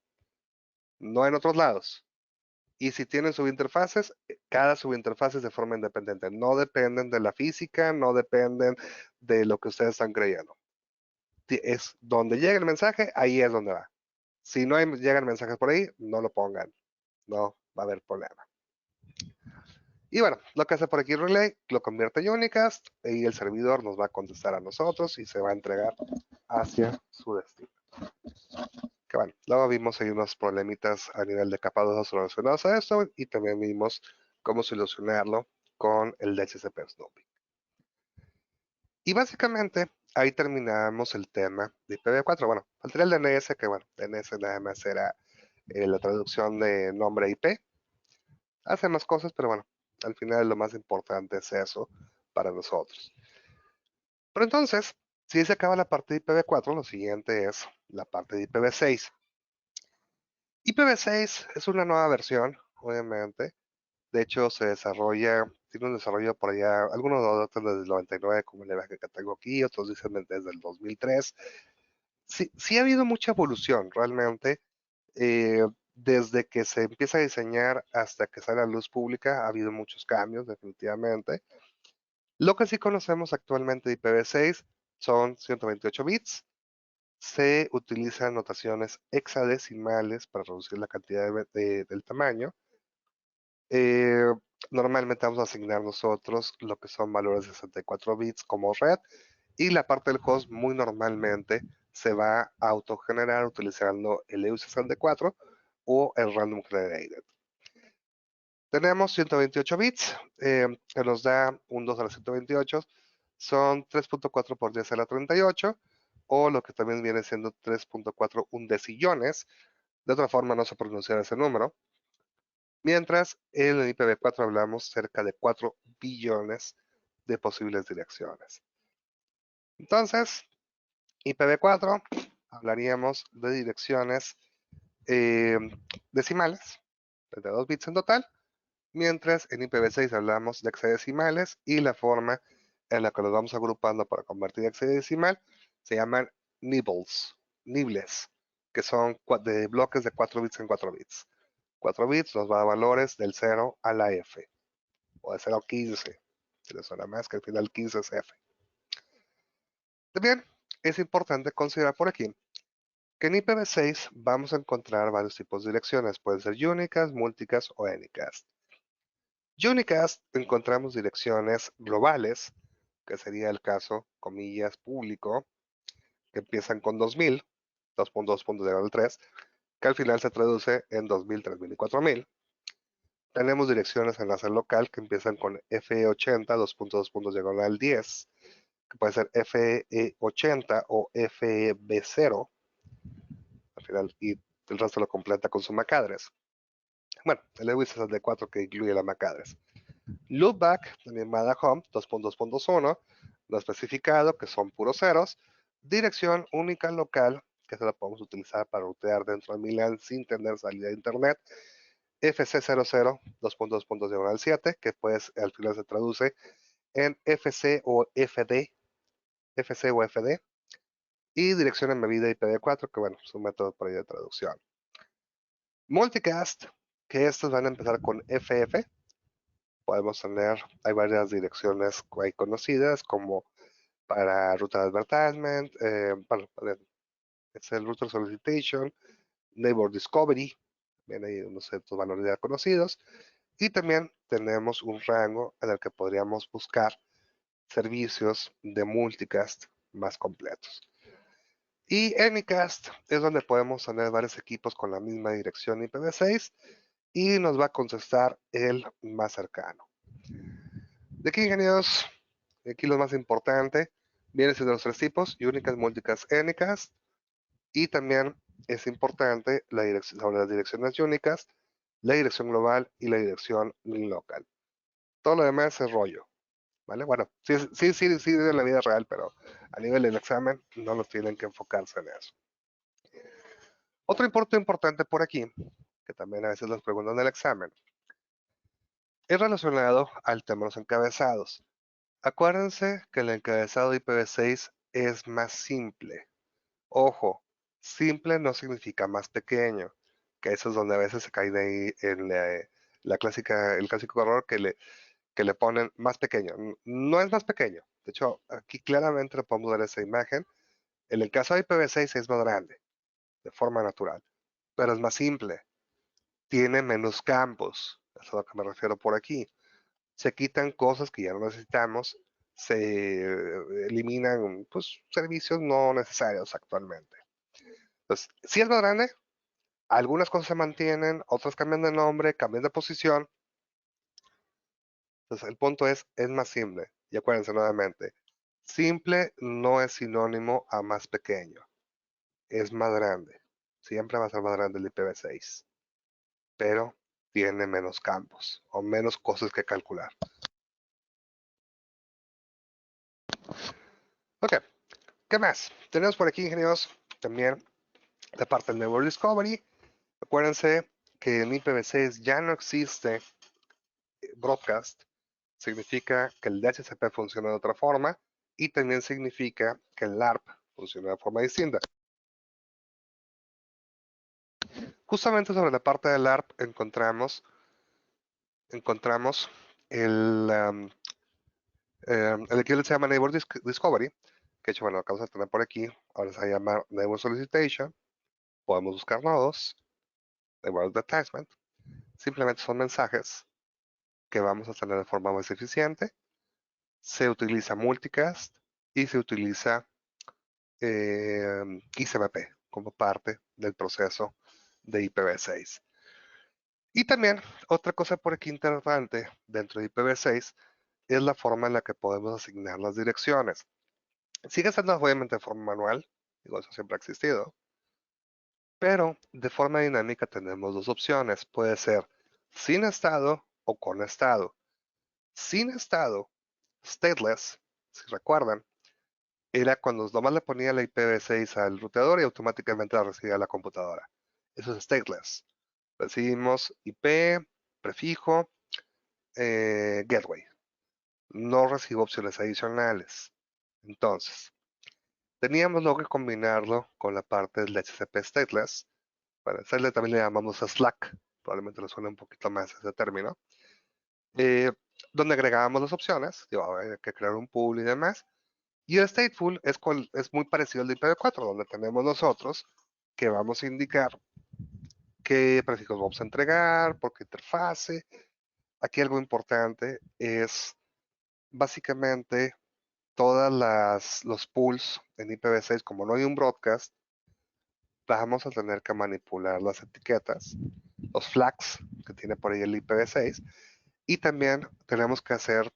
No en otros lados. Y si tienen subinterfaces, cada subinterfaz es de forma independiente. No dependen de la física, no dependen de lo que ustedes están creyendo. Es donde llega el mensaje, ahí es donde va. Si no llegan mensajes por ahí, no lo pongan. No va a haber problema. Y bueno, lo que hace por aquí Relay, lo convierte en unicast y el servidor nos va a contestar a nosotros y se va a entregar hacia su destino. Que bueno, luego vimos ahí unos problemitas a nivel de capa 2 relacionados a esto y también vimos cómo solucionarlo con el DHCP Snoopy. Y básicamente ahí terminamos el tema de IPv4. Bueno, faltaría el DNS, que bueno, DNS nada más era la traducción de nombre IP. Hace más cosas, pero bueno, al final lo más importante es eso para nosotros. Pero entonces, si se acaba la parte de IPv4, lo siguiente es la parte de IPv6. IPv6 es una nueva versión, obviamente. De hecho, tiene un desarrollo por allá, algunos lo datan desde el 99, como el que tengo aquí, otros dicen desde el 2003. Sí ha habido mucha evolución, realmente. Desde que se empieza a diseñar hasta que sale a la luz pública, ha habido muchos cambios, definitivamente. Lo que sí conocemos actualmente de IPv6 son 128 bits. Se utilizan notaciones hexadecimales para reducir la cantidad del tamaño. Normalmente vamos a asignar nosotros lo que son valores de 64 bits como red, y la parte del host muy normalmente se va a autogenerar utilizando el EU64 o el Random Generated. Tenemos 128 bits, que nos da un 2 a la 128, son 3.4 por 10 a la 38, o lo que también viene siendo 3.4 undecillones. De otra forma no se pronuncia ese número. Mientras en el IPv4 hablamos cerca de 4 billones de posibles direcciones. Entonces, IPv4 hablaríamos de direcciones decimales, 32 bits en total, mientras en IPv6 hablamos de hexadecimales, y la forma en la que los vamos agrupando para convertir a hexadecimal se llaman nibles, que son de bloques de 4 bits en 4 bits. 4 bits nos va a dar valores del 0 a la F, o de 0 a 15, si les suena más, que al final 15 es F. También es importante considerar por aquí que en IPv6 vamos a encontrar varios tipos de direcciones. Pueden ser unicast, multicast o anycast. Unicast encontramos direcciones globales, que sería el caso, comillas, público, que empiezan con 2000, 2.2.03, que al final se traduce en 2000, 3000 y 4000. Tenemos direcciones enlace local que empiezan con FE80, 2.2.10, que puede ser FE80 o FEB0, al final, y el resto lo completa con su MAC address. Bueno, el EU64 que incluye la MAC address. Loopback también va a home 2.2.1, no especificado, que son puros ceros. Dirección única local, que se la podemos utilizar para rutear dentro de Milan sin tener salida de internet. FC00 2.2.7, que pues al final se traduce en FC o FD, FC o FD, y dirección embebida IPv4, que bueno, es un método por ahí de traducción. Multicast, que estos van a empezar con FF. Podemos tener, hay varias direcciones ahí conocidas, como para Router Advertisement, es el Router Solicitation, Neighbor Discovery, también hay unos ciertos valores ya conocidos, y también tenemos un rango en el que podríamos buscar servicios de multicast más completos. Y Anycast es donde podemos tener varios equipos con la misma dirección IPv6 y nos va a contestar el más cercano. De aquí, ingenieros, aquí lo más importante viene siendo los tres tipos: Unicast, Multicast, Anycast. Y también es importante sobre las direcciones Unicast, la dirección global y la dirección local. Todo lo demás es rollo, ¿vale? Bueno, sí de la vida real, pero a nivel del examen no los tienen que enfocarse en eso. Otro punto importante por aquí, que también a veces los preguntan en el examen, es relacionado al tema de los encabezados. Acuérdense que el encabezado IPv6 es más simple. Ojo, simple no significa más pequeño, que eso es donde a veces se cae de ahí en el clásico error que le ponen más pequeño. No es más pequeño. De hecho, aquí claramente le podemos ver esa imagen. En el caso de IPv6 es más grande, de forma natural, pero es más simple. Tiene menos campos. Eso es a lo que me refiero por aquí. Se quitan cosas que ya no necesitamos, se eliminan pues, servicios no necesarios actualmente. Entonces, si es más grande, algunas cosas se mantienen, otras cambian de nombre, cambian de posición, Entonces, el punto es más simple. Y acuérdense nuevamente, simple no es sinónimo a más pequeño. Es más grande. Siempre va a ser más grande el IPv6. Pero tiene menos campos o menos cosas que calcular. Ok, ¿qué más? Tenemos por aquí, ingenieros, también la parte del Network Discovery. Acuérdense que en IPv6 ya no existe broadcast. Significa que el DHCP funciona de otra forma y también significa que el LARP funciona de forma distinta. Justamente sobre la parte del LARP encontramos el equivalente se llama Neighbor Discovery, que de hecho, bueno, acabamos de tener por aquí, ahora se va a llamar Neighbor Solicitation. Podemos buscar nodos, Neighbor Detachment. Simplemente son mensajes que vamos a tener de forma más eficiente. Se utiliza multicast y se utiliza ICMP como parte del proceso de IPv6. Y también otra cosa por aquí interesante dentro de IPv6 es la forma en la que podemos asignar las direcciones. Sigue siendo obviamente de forma manual, digo, eso siempre ha existido, pero de forma dinámica tenemos dos opciones. Puede ser sin estado o con estado. Sin estado, stateless, si recuerdan, era cuando nomás le ponía la IPv6 al ruteador y automáticamente la recibía la computadora. Eso es stateless. Recibimos IP, prefijo, gateway. No recibo opciones adicionales. Entonces, teníamos luego que combinarlo con la parte del HCP stateless. Para hacerle también le llamamos Slack. Probablemente le suene un poquito más ese término. Donde agregábamos las opciones. Digo, hay que crear un pool y demás. Y el stateful es muy parecido al de IPv4, donde tenemos nosotros que vamos a indicar qué prefijos vamos a entregar, por qué interfase. Aquí algo importante es básicamente todas los pools en IPv6, como no hay un broadcast, vamos a tener que manipular las etiquetas, los flags que tiene por ahí el IPv6, y también tenemos que hacer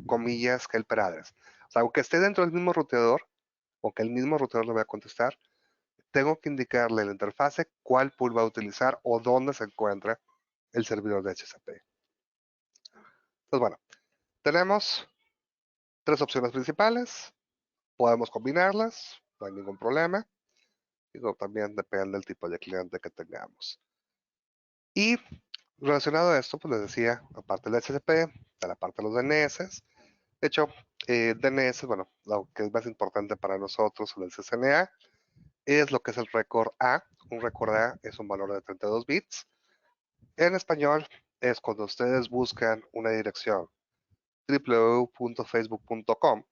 comillas que el peradres. O sea, aunque esté dentro del mismo ruteador, o que el mismo ruteador lo vaya a contestar, tengo que indicarle en la interfase cuál pool va a utilizar o dónde se encuentra el servidor de HCP. Entonces, bueno, tenemos tres opciones principales. Podemos combinarlas, no hay ningún problema. Digo, también depende del tipo de cliente que tengamos. Y relacionado a esto, pues les decía, aparte del HCP, de la parte de los DNS. De hecho, DNS, bueno, lo que es más importante para nosotros en el CCNA es lo que es el récord A. Un récord A es un valor de 32 bits. En español es cuando ustedes buscan una dirección www.facebook.com,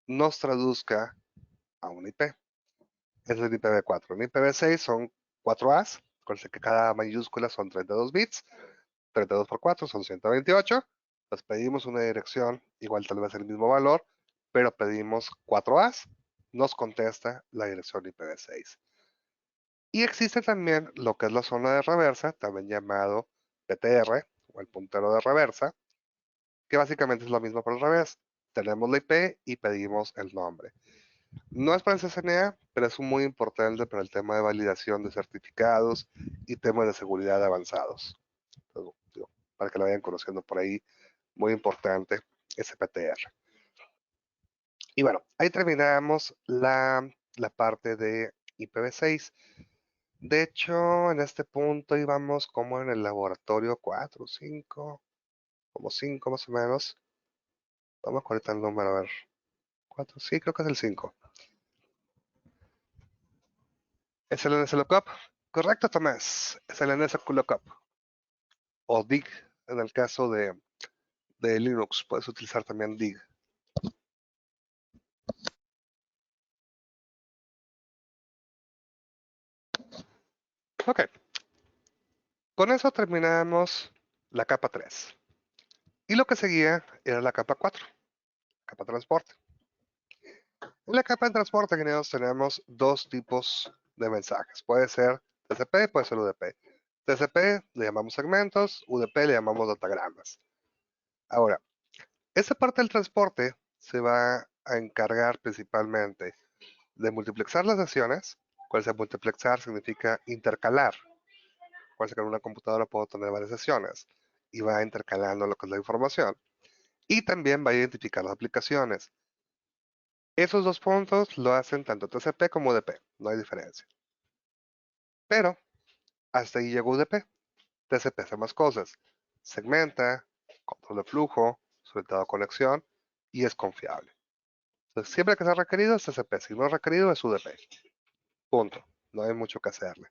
nos traduzca a un IP. Es el IPv4. En IPv6 son 4 A's, con que cada mayúscula son 32 bits. 32 por 4 son 128. Pues pedimos una dirección, igual tal vez el mismo valor, pero pedimos 4 A's. Nos contesta la dirección IPv6. Y existe también lo que es la zona de reversa, también llamado PTR o el puntero de reversa, que básicamente es lo mismo pero al revés. Tenemos la IP y pedimos el nombre. No es para el CCNA, pero es muy importante para el tema de validación de certificados y temas de seguridad avanzados. Entonces, digo, para que lo vayan conociendo por ahí, muy importante ese PTR. Y bueno, ahí terminamos la parte de IPv6. De hecho, en este punto íbamos como en el laboratorio 4, 5, como 5 más o menos. Vamos a ahorita el número, a ver. 4, sí, creo que es el 5. ¿Es el NS Lookup? Correcto, Tomás. Es el NS Lookup. O DIG, en el caso de Linux. Puedes utilizar también DIG. Ok. Con eso terminamos la capa 3. Y lo que seguía era la capa 4. Capa transporte. En la capa de transporte, ingenieros, tenemos dos tipos de mensajes. Puede ser TCP, puede ser UDP. TCP le llamamos segmentos, UDP le llamamos datagramas. Ahora, esa parte del transporte se va a encargar principalmente de multiplexar las sesiones. Cuando se multiplexar significa intercalar. Acuérdense que en una computadora puedo tener varias sesiones y va intercalando lo que es la información. Y también va a identificar las aplicaciones. Esos dos puntos lo hacen tanto TCP como UDP, no hay diferencia. Pero hasta ahí llegó UDP. TCP hace más cosas. Segmenta, control de flujo, solicitado conexión y es confiable. Entonces, siempre que sea requerido es TCP, si no es requerido es UDP. Punto. No hay mucho que hacerle.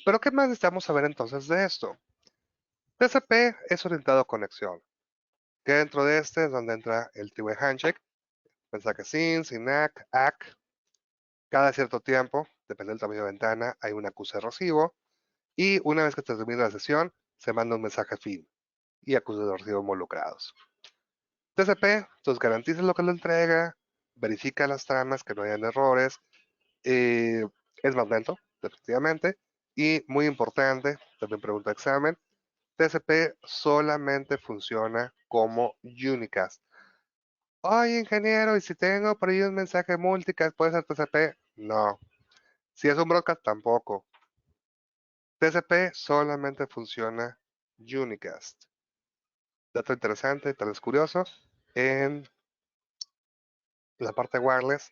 Pero ¿qué más necesitamos saber entonces de esto? TCP es orientado a conexión. Que dentro de este es donde entra el three-way handshake, mensaje SYN, SYNACK, ACK. Cada cierto tiempo, depende del tamaño de ventana, hay un acuse de recibo. Y una vez que termina la sesión, se manda un mensaje fin y acuses de recibo involucrados. TCP, entonces garantiza lo que es la entrega, verifica las tramas, que no hayan errores, es más lento, definitivamente, y muy importante, también pregunta examen, TCP solamente funciona como unicast. Oye, ingeniero, ¿y si tengo por ahí un mensaje multicast, puede ser TCP? No. Si es un broadcast, tampoco. TCP solamente funciona unicast. Dato interesante, tal vez curioso, en la parte wireless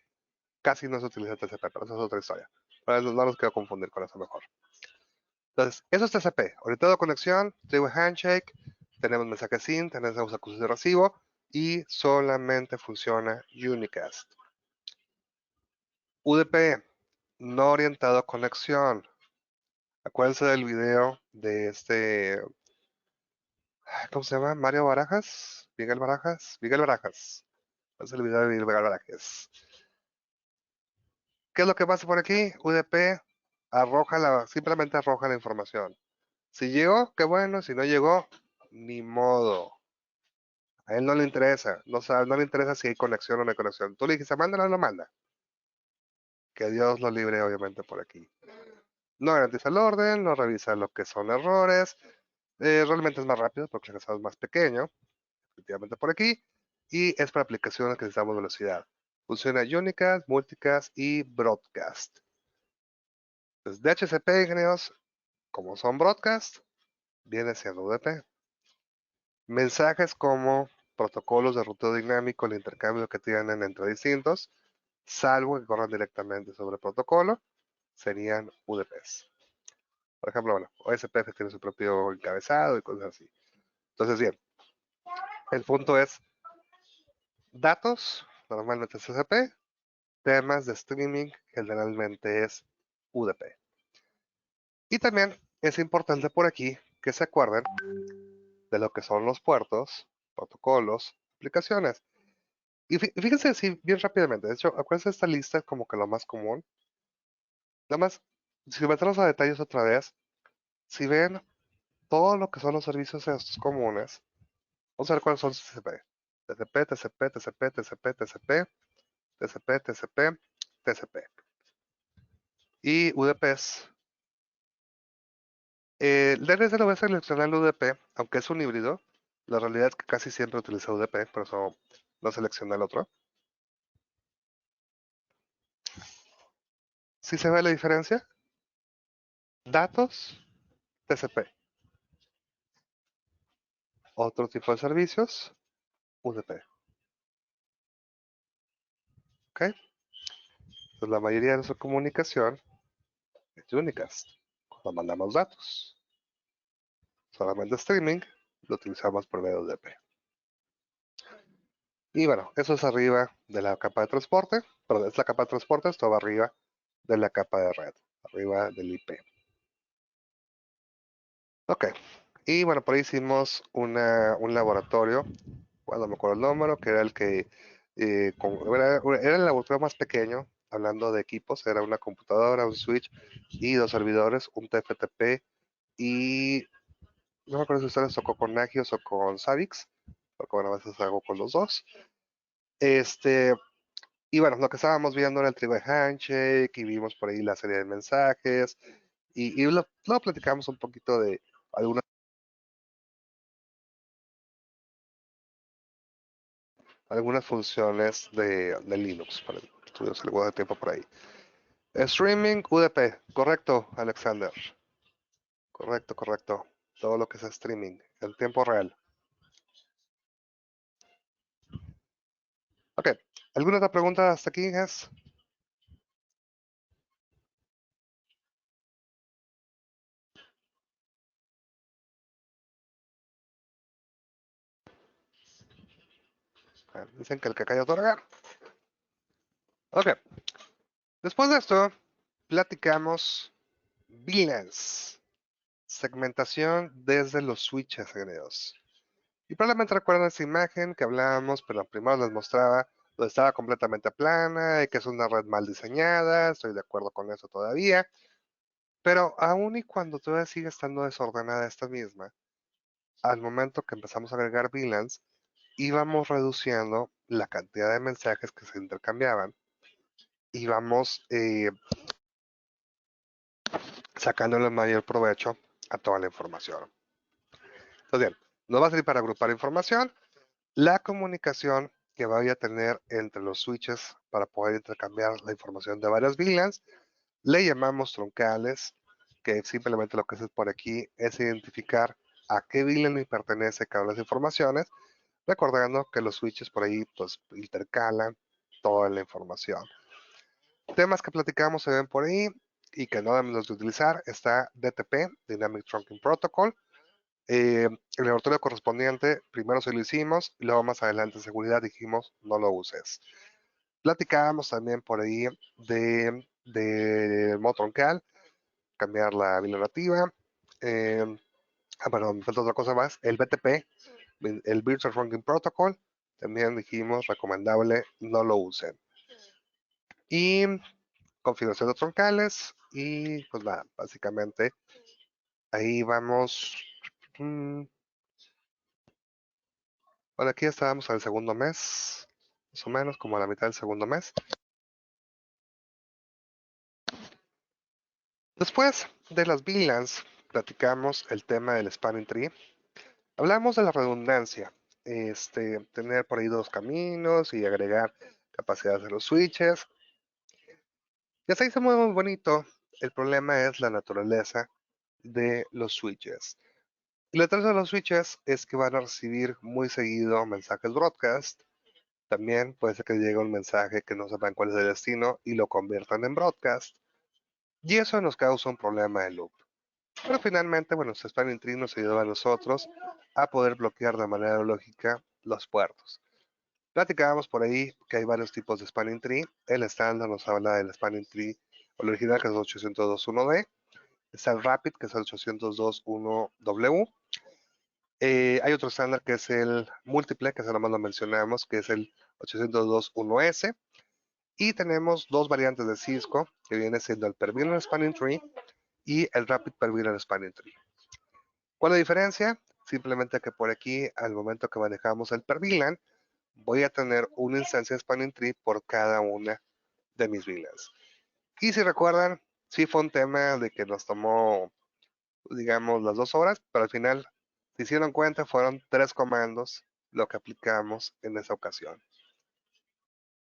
casi no se utiliza TCP, pero eso es otra historia. Pero no los quiero confundir con eso mejor. Entonces, eso es TCP, orientado a conexión, three-way handshake, tenemos mensaje SYN, tenemos acusos de recibo y solamente funciona unicast. UDP, no orientado a conexión. Acuérdense del video de ¿cómo se llama? Mario Barajas, Miguel Barajas, Miguel Barajas. Es el video de Miguel Barajas. ¿Qué es lo que pasa por aquí? UDP simplemente arroja la información. Si llegó, qué bueno. Si no llegó, ni modo. A él no le interesa. No le interesa si hay conexión o no hay conexión. Tú le dijiste, mándalo, lo manda. Que Dios lo libre, obviamente, por aquí. No garantiza el orden, no revisa lo que son errores. Realmente es más rápido porque el es más pequeño. Efectivamente por aquí. Y es para aplicaciones que necesitamos velocidad. Funciona unicast, multicast y broadcast. Entonces, DHCP, ingenieros, como son broadcast, viene siendo UDP. Mensajes como protocolos de ruteo dinámico, el intercambio que tienen entre distintos, salvo que corran directamente sobre protocolo, serían UDPs. Por ejemplo, bueno, OSPF tiene su propio encabezado y cosas así. Entonces, bien, el punto es datos, normalmente es TCP, temas de streaming, generalmente es UDP. Y también es importante por aquí que se acuerden de lo que son los puertos, protocolos, aplicaciones. Y fíjense así, bien rápidamente, de hecho, acuérdense esta lista es como que lo más común. Nada más, si metemos a detalles otra vez, si ven todo lo que son los servicios estos comunes, vamos a ver cuáles son TCP. TCP, TCP, TCP, TCP, TCP, TCP, TCP, TCP. Y UDPs. Desde lo voy a seleccionar el UDP, aunque es un híbrido. La realidad es que casi siempre utiliza UDP, por eso no selecciona el otro. ¿Sí se ve la diferencia? Datos, TCP. Otro tipo de servicios, UDP. ¿Ok? Entonces la mayoría de nuestra comunicación es unicast. Cuando mandamos datos. Solamente streaming lo utilizamos por medio de UDP. Y bueno, eso es arriba de la capa de transporte. Perdón, es la capa de transporte, esto va arriba de la capa de red, arriba del IP. Ok, y bueno, por ahí hicimos un laboratorio, bueno, no me acuerdo el número, que era el que, era el laboratorio más pequeño, hablando de equipos, era una computadora, un switch y dos servidores, un TFTP y no me acuerdo si ustedes tocó con Nagios o con Savix, porque bueno, a veces hago con los dos. Y bueno, lo que estábamos viendo era el three-way handshake y vimos por ahí la serie de mensajes y luego platicamos un poquito de algunas algunas funciones de Linux para estudios algo de tiempo por ahí. Streaming UDP, correcto, Alexander. Correcto. Todo lo que es streaming en tiempo real. Ok, ¿alguna otra pregunta hasta aquí, Ges? Dicen que el que calla otorga. Ok, después de esto, platicamos VLANs, segmentación desde los switches agregados. Y probablemente recuerdan esa imagen que hablábamos, pero primero les mostraba donde estaba completamente plana y que es una red mal diseñada, estoy de acuerdo con eso todavía. Pero aún y cuando todavía sigue estando desordenada esta misma, al momento que empezamos a agregar VLANs, íbamos reduciendo la cantidad de mensajes que se intercambiaban, íbamos sacándole mayor provecho a toda la información. Entonces bien, nos va a servir para agrupar información, la comunicación que vaya a tener entre los switches para poder intercambiar la información de varias VLANs, le llamamos troncales, que simplemente lo que hace por aquí es identificar a qué VLAN le pertenece cada una de las informaciones, recordando que los switches por ahí pues intercalan toda la información. Temas que platicamos se ven por ahí y que no debemos de utilizar, está DTP, Dynamic Trunking Protocol. El laboratorio correspondiente, primero se lo hicimos, y luego más adelante en seguridad dijimos no lo uses. Platicábamos también por ahí de modo troncal, cambiar la VLAN nativa. Bueno, me falta otra cosa más, el BTP, el Virtual Trunking Protocol, también dijimos recomendable no lo usen. Y configuración de troncales y pues nada, básicamente ahí vamos. Bueno, aquí estábamos al segundo mes, más o menos como a la mitad del segundo mes. Después de las VLANs, platicamos el tema del spanning tree. Hablamos de la redundancia, tener por ahí dos caminos y agregar capacidades de los switches. Ya se hizo muy bonito. El problema es la naturaleza de los switches. Y la naturaleza de los switches es que van a recibir muy seguido mensajes broadcast. También puede ser que llegue un mensaje que no sepan cuál es el destino y lo conviertan en broadcast. Y eso nos causa un problema de loop. Pero finalmente, bueno, Spanning Tree nos ayudó a nosotros a poder bloquear de manera lógica los puertos. Platicábamos por ahí que hay varios tipos de Spanning Tree. El estándar nos habla del Spanning Tree original, que es el 802.1D. Está el Rapid, que es el 802.1W. Hay otro estándar que es el múltiple, que más lo mencionamos, que es el 802.1S. Y tenemos dos variantes de Cisco, que viene siendo el Per VLAN Spanning Tree y el Rapid Per VLAN Spanning Tree. ¿Cuál es la diferencia? Simplemente que por aquí, al momento que manejamos el Per VLAN, voy a tener una instancia de Spanning Tree por cada una de mis VLANs. Y si recuerdan, sí fue un tema de que nos tomó, digamos, las 2 horas, pero al final, si se dieron cuenta, fueron 3 comandos lo que aplicamos en esa ocasión.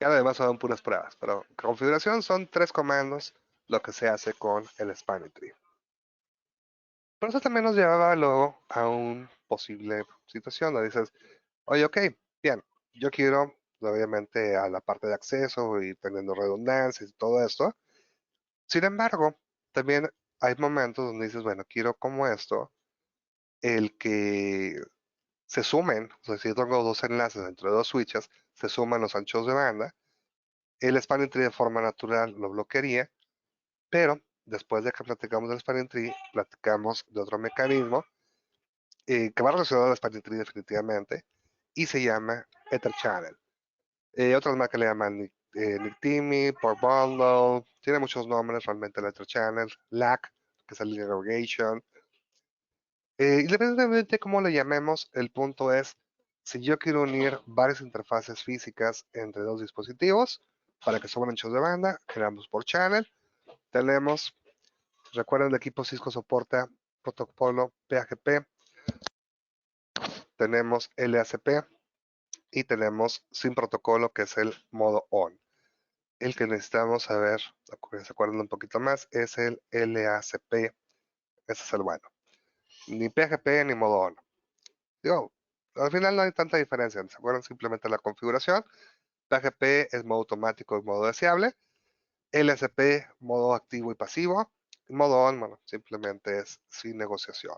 Y además son puras pruebas, pero configuración son 3 comandos lo que se hace con el Spanning Tree. Pero eso también nos llevaba luego a una posible situación donde dices, oye, ok, bien, yo quiero, obviamente, a la parte de acceso y teniendo redundancias y todo esto. Sin embargo, también hay momentos donde dices, bueno, quiero como esto, el que se sumen, o sea, si yo tengo dos enlaces entre dos switches, se suman los anchos de banda. El Spanning Tree de forma natural lo bloquearía, pero después de que platicamos del Spanning Tree, platicamos de otro mecanismo que va relacionado al Spanning Tree definitivamente, y se llama Ether Channel. Otras marcas le llaman Nictimi, Port Bundle, tiene muchos nombres realmente el Ether Channel, LAC, que es el Linear Aggregation. Independientemente de cómo le llamemos, el punto es, si yo quiero unir varias interfaces físicas entre dos dispositivos, para que suban anchos de banda, generamos por channel, tenemos, recuerden, el equipo Cisco soporta protocolo PHP, tenemos LACP y tenemos sin protocolo, que es el modo on. El que necesitamos saber, se acuerdan un poquito más, es el LACP. Ese es el bueno. Ni PGP ni modo on. Digo, al final no hay tanta diferencia. ¿Se acuerdan? Simplemente la configuración. PGP es modo automático y modo deseable. LSP, modo activo y pasivo. Modo on, bueno, simplemente es sin negociación.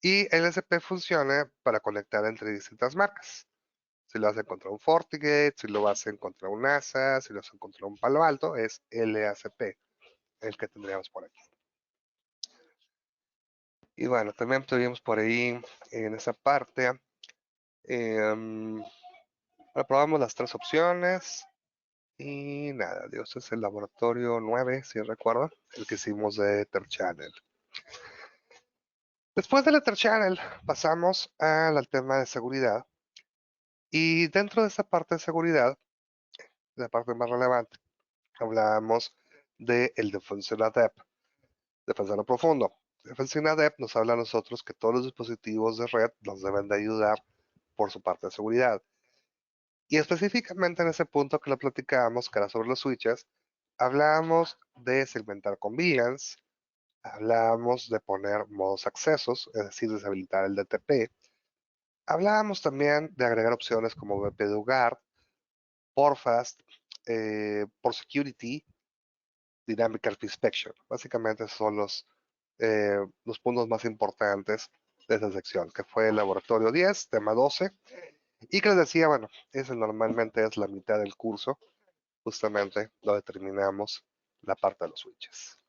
Y LSP funciona para conectar entre distintas marcas. Si lo hacen contra un FortiGate, si lo hacen contra un NASA, si lo hacen contra un Palo Alto, es LACP, el que tendríamos por aquí. Y bueno, también tuvimos por ahí en esa parte, probamos las 3 opciones y nada, Dios, es el laboratorio 9, si recuerdo, el que hicimos de Ether Channel. Después del Ether Channel pasamos al tema de seguridad y dentro de esa parte de seguridad, la parte más relevante, hablábamos del Defense in a Depth, defensa en lo profundo. Defensa in a Depth nos habla a nosotros que todos los dispositivos de red nos deben de ayudar por su parte de seguridad. Y específicamente en ese punto que lo platicábamos, que era sobre los switches, hablábamos de segmentar con VLANs, hablábamos de poner modos accesos, es decir, deshabilitar el DTP. Hablábamos también de agregar opciones como BPDuGuard, Portfast, por Security, Dynamic Inspection. Básicamente esos son los puntos más importantes de esta sección, que fue el laboratorio 10, tema 12, y que les decía, bueno, ese normalmente es la mitad del curso, justamente lo determinamos la parte de los switches.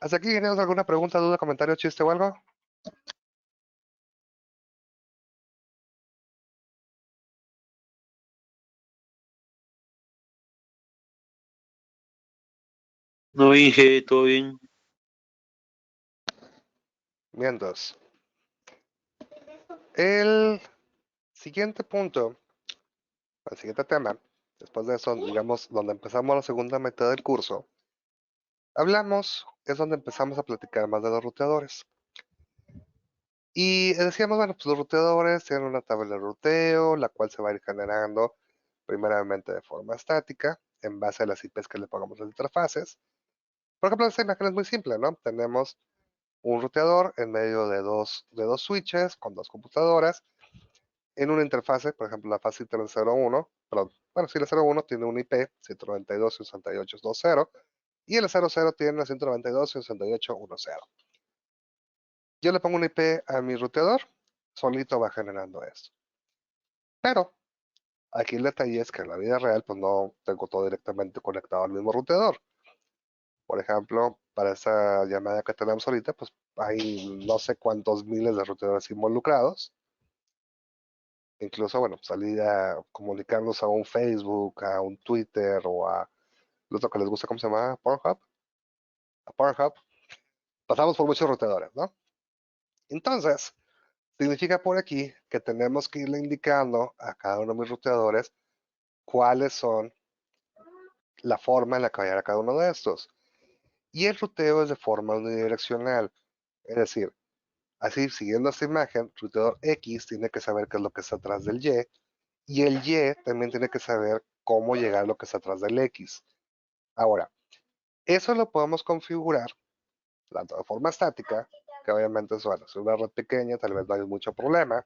¿Hasta aquí tenemos alguna pregunta, duda, comentario, chiste o algo? No, Inge, todo bien. Bien, entonces. El siguiente punto, el siguiente tema, después de eso, digamos, donde empezamos la segunda mitad del curso, hablamos, es donde empezamos a platicar más de los ruteadores. Y decíamos, bueno, pues los ruteadores tienen una tabla de ruteo, la cual se va a ir generando primeramente de forma estática, en base a las IPs que le pongamos las interfaces. Por ejemplo, esta imagen es muy simple, ¿no? Tenemos un ruteador en medio de dos switches con 2 computadoras. En una interfase, por ejemplo, la fase 01, perdón, bueno, si la 01 tiene un IP 192.168.2.0 y el 00 tiene 192.168.1.0. Yo le pongo un IP a mi ruteador, solito va generando esto. Pero aquí el detalle es que en la vida real, pues no tengo todo directamente conectado al mismo ruteador. Por ejemplo, para esta llamada que tenemos ahorita, pues hay no sé cuántos miles de ruteadores involucrados. Incluso, bueno, salir a comunicarnos a un Facebook, a un Twitter o a lo que les gusta, ¿cómo se llama? Pornhub. A Pornhub. Pasamos por muchos ruteadores, ¿no? Entonces, significa por aquí que tenemos que irle indicando a cada uno de mis ruteadores cuáles son la forma en la que va a cada uno de estos. Y el ruteo es de forma unidireccional. Es decir, así siguiendo esta imagen, ruteador X tiene que saber qué es lo que está atrás del y el Y también tiene que saber cómo llegar a lo que está atrás del X. Ahora, eso lo podemos configurar tanto de forma estática, que obviamente es una red pequeña, tal vez no hay mucho problema,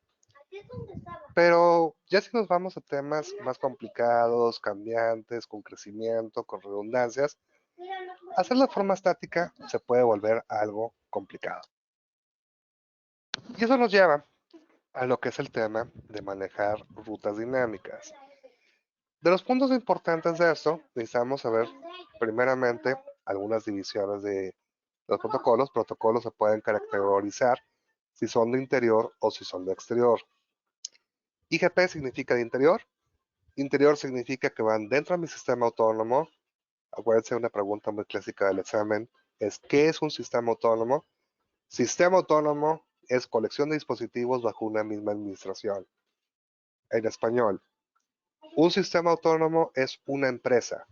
pero ya si nos vamos a temas más complicados, cambiantes, con crecimiento, con redundancias, hacerlo de forma estática se puede volver algo complicado. Y eso nos lleva a lo que es el tema de manejar rutas dinámicas. De los puntos importantes de esto, necesitamos saber primeramente algunas divisiones de los protocolos. Protocolos se pueden caracterizar si son de interior o si son de exterior. IGP significa de interior. Interior significa que van dentro de mi sistema autónomo. Acuérdense, una pregunta muy clásica del examen es ¿qué es un sistema autónomo? Sistema autónomo es colección de dispositivos bajo una misma administración. En español, un sistema autónomo es una empresa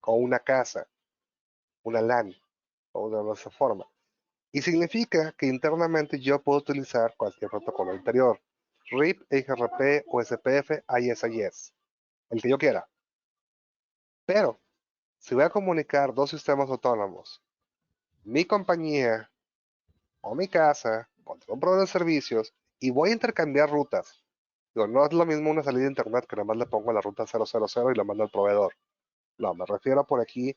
o una casa, una LAN, o de esa forma. Y significa que internamente yo puedo utilizar cualquier protocolo interior. RIP, IGRP, USPF, ISIS, el que yo quiera. Pero si voy a comunicar dos sistemas autónomos, mi compañía o mi casa contra un proveedor de servicios y voy a intercambiar rutas. Digo, no es lo mismo una salida de internet que nada más le pongo la ruta 000 y la mando al proveedor. No, me refiero por aquí,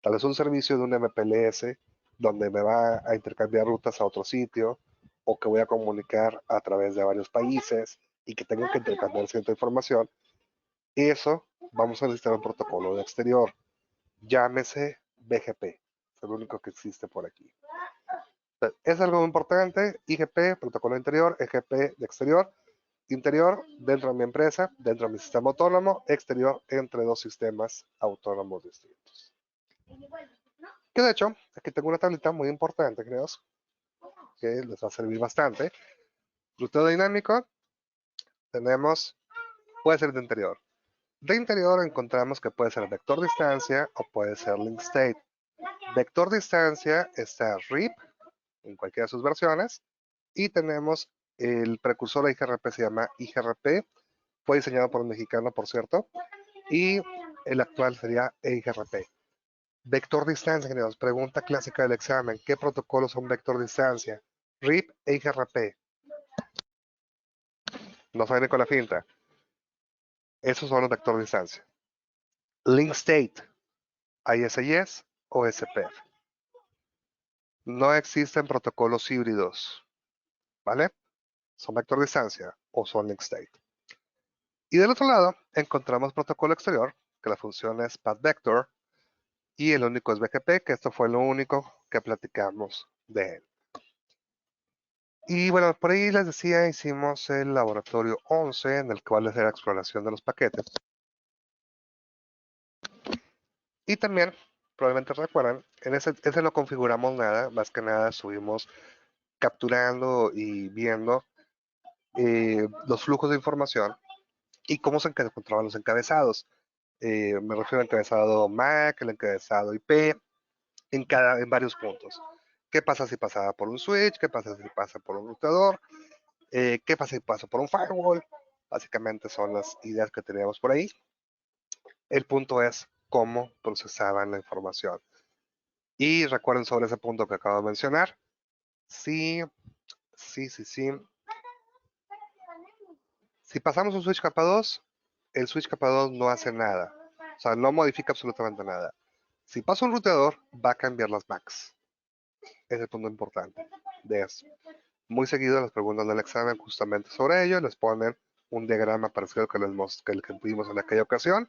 tal vez un servicio de un MPLS donde me va a intercambiar rutas a otro sitio o que voy a comunicar a través de varios países y que tengo que intercambiar cierta información. Eso vamos a necesitar un protocolo de exterior. Llámese BGP. Es el único que existe por aquí. Entonces, es algo muy importante. IGP, protocolo interior, EGP de exterior. Interior dentro de mi empresa, dentro de mi sistema autónomo, exterior entre dos sistemas autónomos distintos. Que de hecho, aquí tengo una tablita muy importante, creo, que les va a servir bastante. Ruteo dinámico, tenemos, puede ser de interior. De interior encontramos que puede ser vector distancia o puede ser link state. Vector distancia está RIP en cualquiera de sus versiones y tenemos el precursor a IGRP, se llama IGRP, fue diseñado por un mexicano, por cierto, y el actual sería EIGRP. Vector distancia, ingenieros, pregunta clásica del examen, ¿qué protocolos son vector distancia? RIP, EIGRP. No saben con la finta. Esos son los vector distancia. Link state, ISIS o SPF. No existen protocolos híbridos, ¿vale? Son vector distancia o son link state. Y del otro lado encontramos protocolo exterior, que la función es path vector, y el único es BGP, que esto fue lo único que platicamos de él. Y bueno, por ahí les decía, hicimos el laboratorio 11, en el cual es la exploración de los paquetes. Y también, probablemente recuerdan, en ese no configuramos nada, más que nada subimos capturando y viendo los flujos de información y cómo se encontraban los encabezados. Me refiero al encabezado MAC, el encabezado IP, en varios puntos. ¿Qué pasa si pasaba por un switch? ¿Qué pasa si pasa por un routador? ¿Qué pasa si pasa por un firewall? Básicamente son las ideas que teníamos por ahí. El punto es cómo procesaban la información. Y recuerden sobre ese punto que acabo de mencionar. Sí. Si pasamos un switch capa 2, el switch capa 2 no hace nada. O sea, no modifica absolutamente nada. Si pasa un ruteador, va a cambiar las MACs. Es el punto importante de esto. Muy seguido les preguntan en el examen justamente sobre ello, les ponen un diagrama parecido que el que vimos en aquella ocasión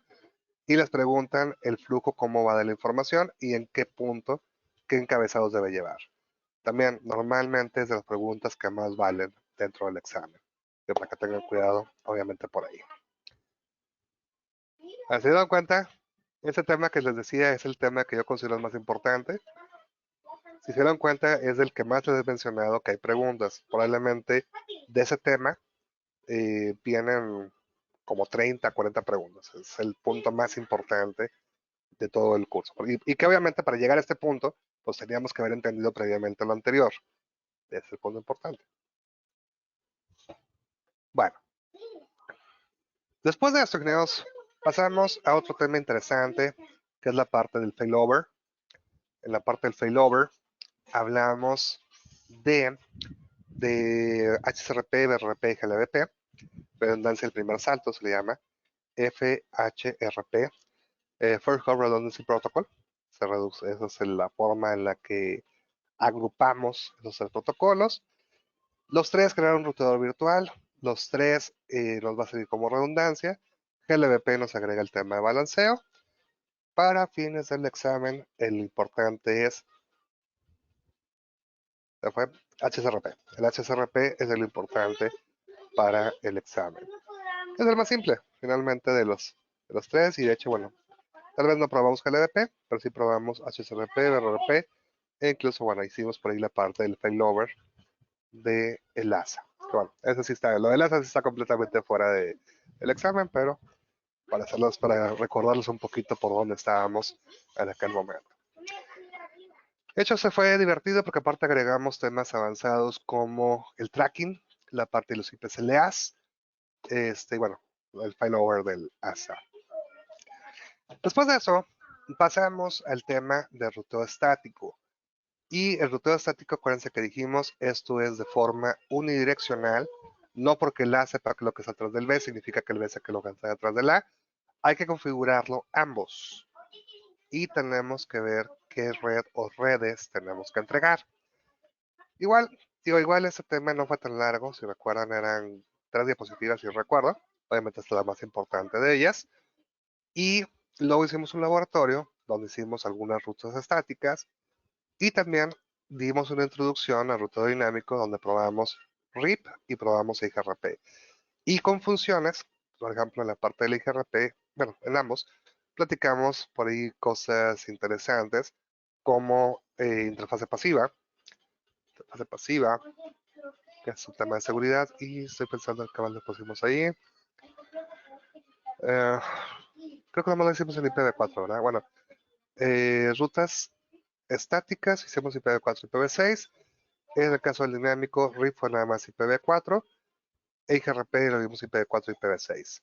y les preguntan el flujo, cómo va de la información y en qué punto, qué encabezados debe llevar. También normalmente es de las preguntas que más valen dentro del examen. Para que tengan cuidado, obviamente, por ahí. ¿Han se dado cuenta? Ese tema que les decía es el tema que yo considero el más importante. Si se dan cuenta, es el que más les he mencionado que hay preguntas. Probablemente de ese tema vienen como 30, 40 preguntas. Es el punto más importante de todo el curso. Y que obviamente para llegar a este punto, pues teníamos que haber entendido previamente lo anterior. Ese es el punto importante. Bueno. Después de esto, ingenieros, pasamos a otro tema interesante, que es la parte del failover. En la parte del failover hablamos de HCRP, BRRP y GLBP, redundancia del primer salto se le llama, FHRP, First Hop Redundancy Protocol. Se reduce, esa es la forma en la que agrupamos esos tres protocolos. Los tres crearon un routador virtual, los tres nos va a servir como redundancia. GLBP nos agrega el tema de balanceo. Para fines del examen, el importante es HCRP. El HCRP es el importante para el examen. Es el más simple, finalmente, de los tres. Y de hecho, bueno, tal vez no probamos GLBP, pero sí probamos HCRP, BRRP. E incluso, bueno, hicimos por ahí la parte del failover de el ASA. Que bueno, eso sí está, lo del ASA sí está completamente fuera del examen, pero para recordarlos un poquito por dónde estábamos en aquel momento. De hecho, se fue divertido porque aparte agregamos temas avanzados como el tracking, la parte de los IPCLAs, bueno, el failover del ASA. Después de eso, pasamos al tema de ruteo estático. Y el ruteo estático, acuérdense que dijimos, esto es de forma unidireccional, no porque el A sepa que lo que está atrás del B significa que el B sepa que lo que está detrás del A. Hay que configurarlo ambos. Y tenemos que ver qué red o redes tenemos que entregar. Igual este tema no fue tan largo, si recuerdan eran 3 diapositivas, si recuerdo. Obviamente esta es la más importante de ellas. Y luego hicimos un laboratorio donde hicimos algunas rutas estáticas y también dimos una introducción al ruteo dinámico donde probamos RIP y probamos IGRP. Y con funciones, por ejemplo, en la parte del IGRP, bueno, en ambos, platicamos por ahí cosas interesantes como interfase pasiva, que es un tema de seguridad, y estoy pensando en qué más le pusimos ahí. Creo que lo hicimos en IPv4, ¿verdad? Bueno, rutas estáticas, hicimos IPv4 y IPv6. En el caso del dinámico, RIP fue nada más IPv4. E IGRP lo vimos IPv4 y IPv6.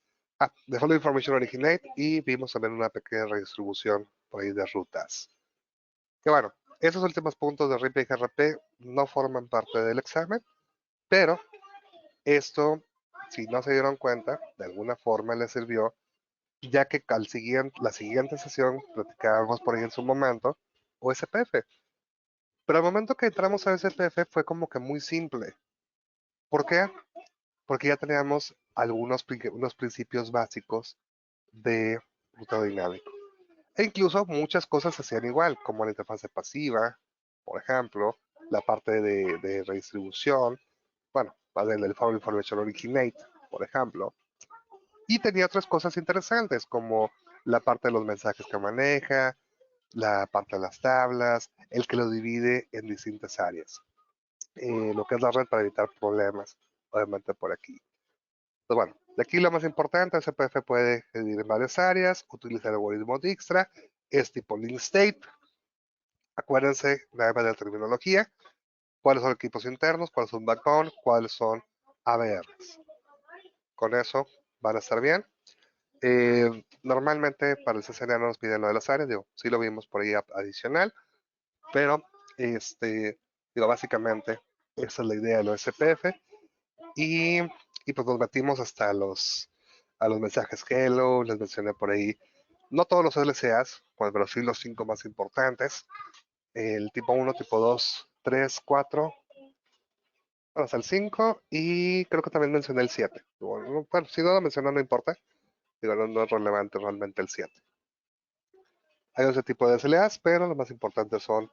The Follow Information Originate y vimos también una pequeña redistribución por ahí de rutas. Que bueno, esos últimos puntos de RIP y IGRP no forman parte del examen, pero esto, si no se dieron cuenta, de alguna forma les sirvió, ya que la siguiente sesión platicábamos por ahí en su momento, OSPF. Pero al momento que entramos a OSPF fue como que muy simple. ¿Por qué? Porque ya teníamos unos principios básicos de ruteo dinámico. E incluso muchas cosas se hacían igual, como la interfaz pasiva, por ejemplo, la parte de redistribución, bueno, el Follow Information Originate, por ejemplo. Y tenía otras cosas interesantes, como la parte de los mensajes que maneja, la parte de las tablas, el que lo divide en distintas áreas. Lo que es la red para evitar problemas, obviamente por aquí. Pues bueno, de aquí lo más importante, SPF puede dividir en varias áreas, utiliza el algoritmo Dijkstra, es tipo link state. Acuérdense nada más de la terminología, cuáles son equipos internos, cuáles son backbone, cuáles son ABRs. Con eso van a estar bien. Normalmente para el CCNA no nos piden lo de las áreas, digo, sí lo vimos por ahí adicional, pero básicamente esa es la idea de los SPF y pues nos metimos hasta a los mensajes hello, les mencioné por ahí, no todos los LCAs, pues, pero sí los 5 más importantes, el tipo 1, tipo 2, 3, 4, bueno, hasta el 5 y creo que también mencioné el 7. Bueno, si no lo mencioné no importa, digo, no es relevante realmente el 7. Hay ese tipo de SLAs, pero los más importantes son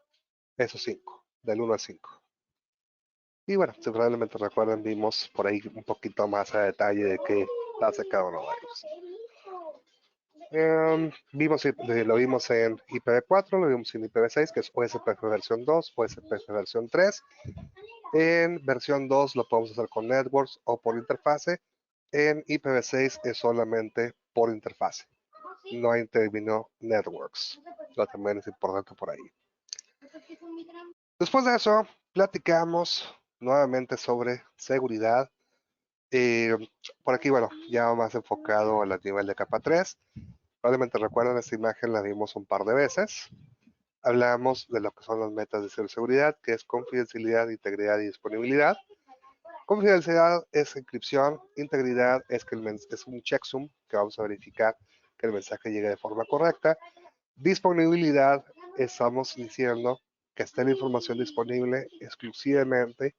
esos 5, del 1 al 5. Y bueno, si probablemente recuerdan, vimos por ahí un poquito más a detalle de qué hace cada uno de ellos. Lo vimos en IPv4, lo vimos en IPv6, que es OSPF versión 2, OSPF versión 3. En versión 2 lo podemos hacer con networks o por interfase. En IPv6 es solamente por interfase. No hay término networks. Eso también es importante por ahí. Después de eso, platicamos nuevamente sobre seguridad. Por aquí, bueno, ya más enfocado al nivel de capa 3. Probablemente recuerdan esta imagen, la vimos un par de veces. Hablamos de lo que son las metas de ciberseguridad, que es confidencialidad, integridad y disponibilidad. Confidencialidad es encripción, integridad es un checksum que vamos a verificar que el mensaje llegue de forma correcta. Disponibilidad, estamos diciendo que esté la información disponible exclusivamente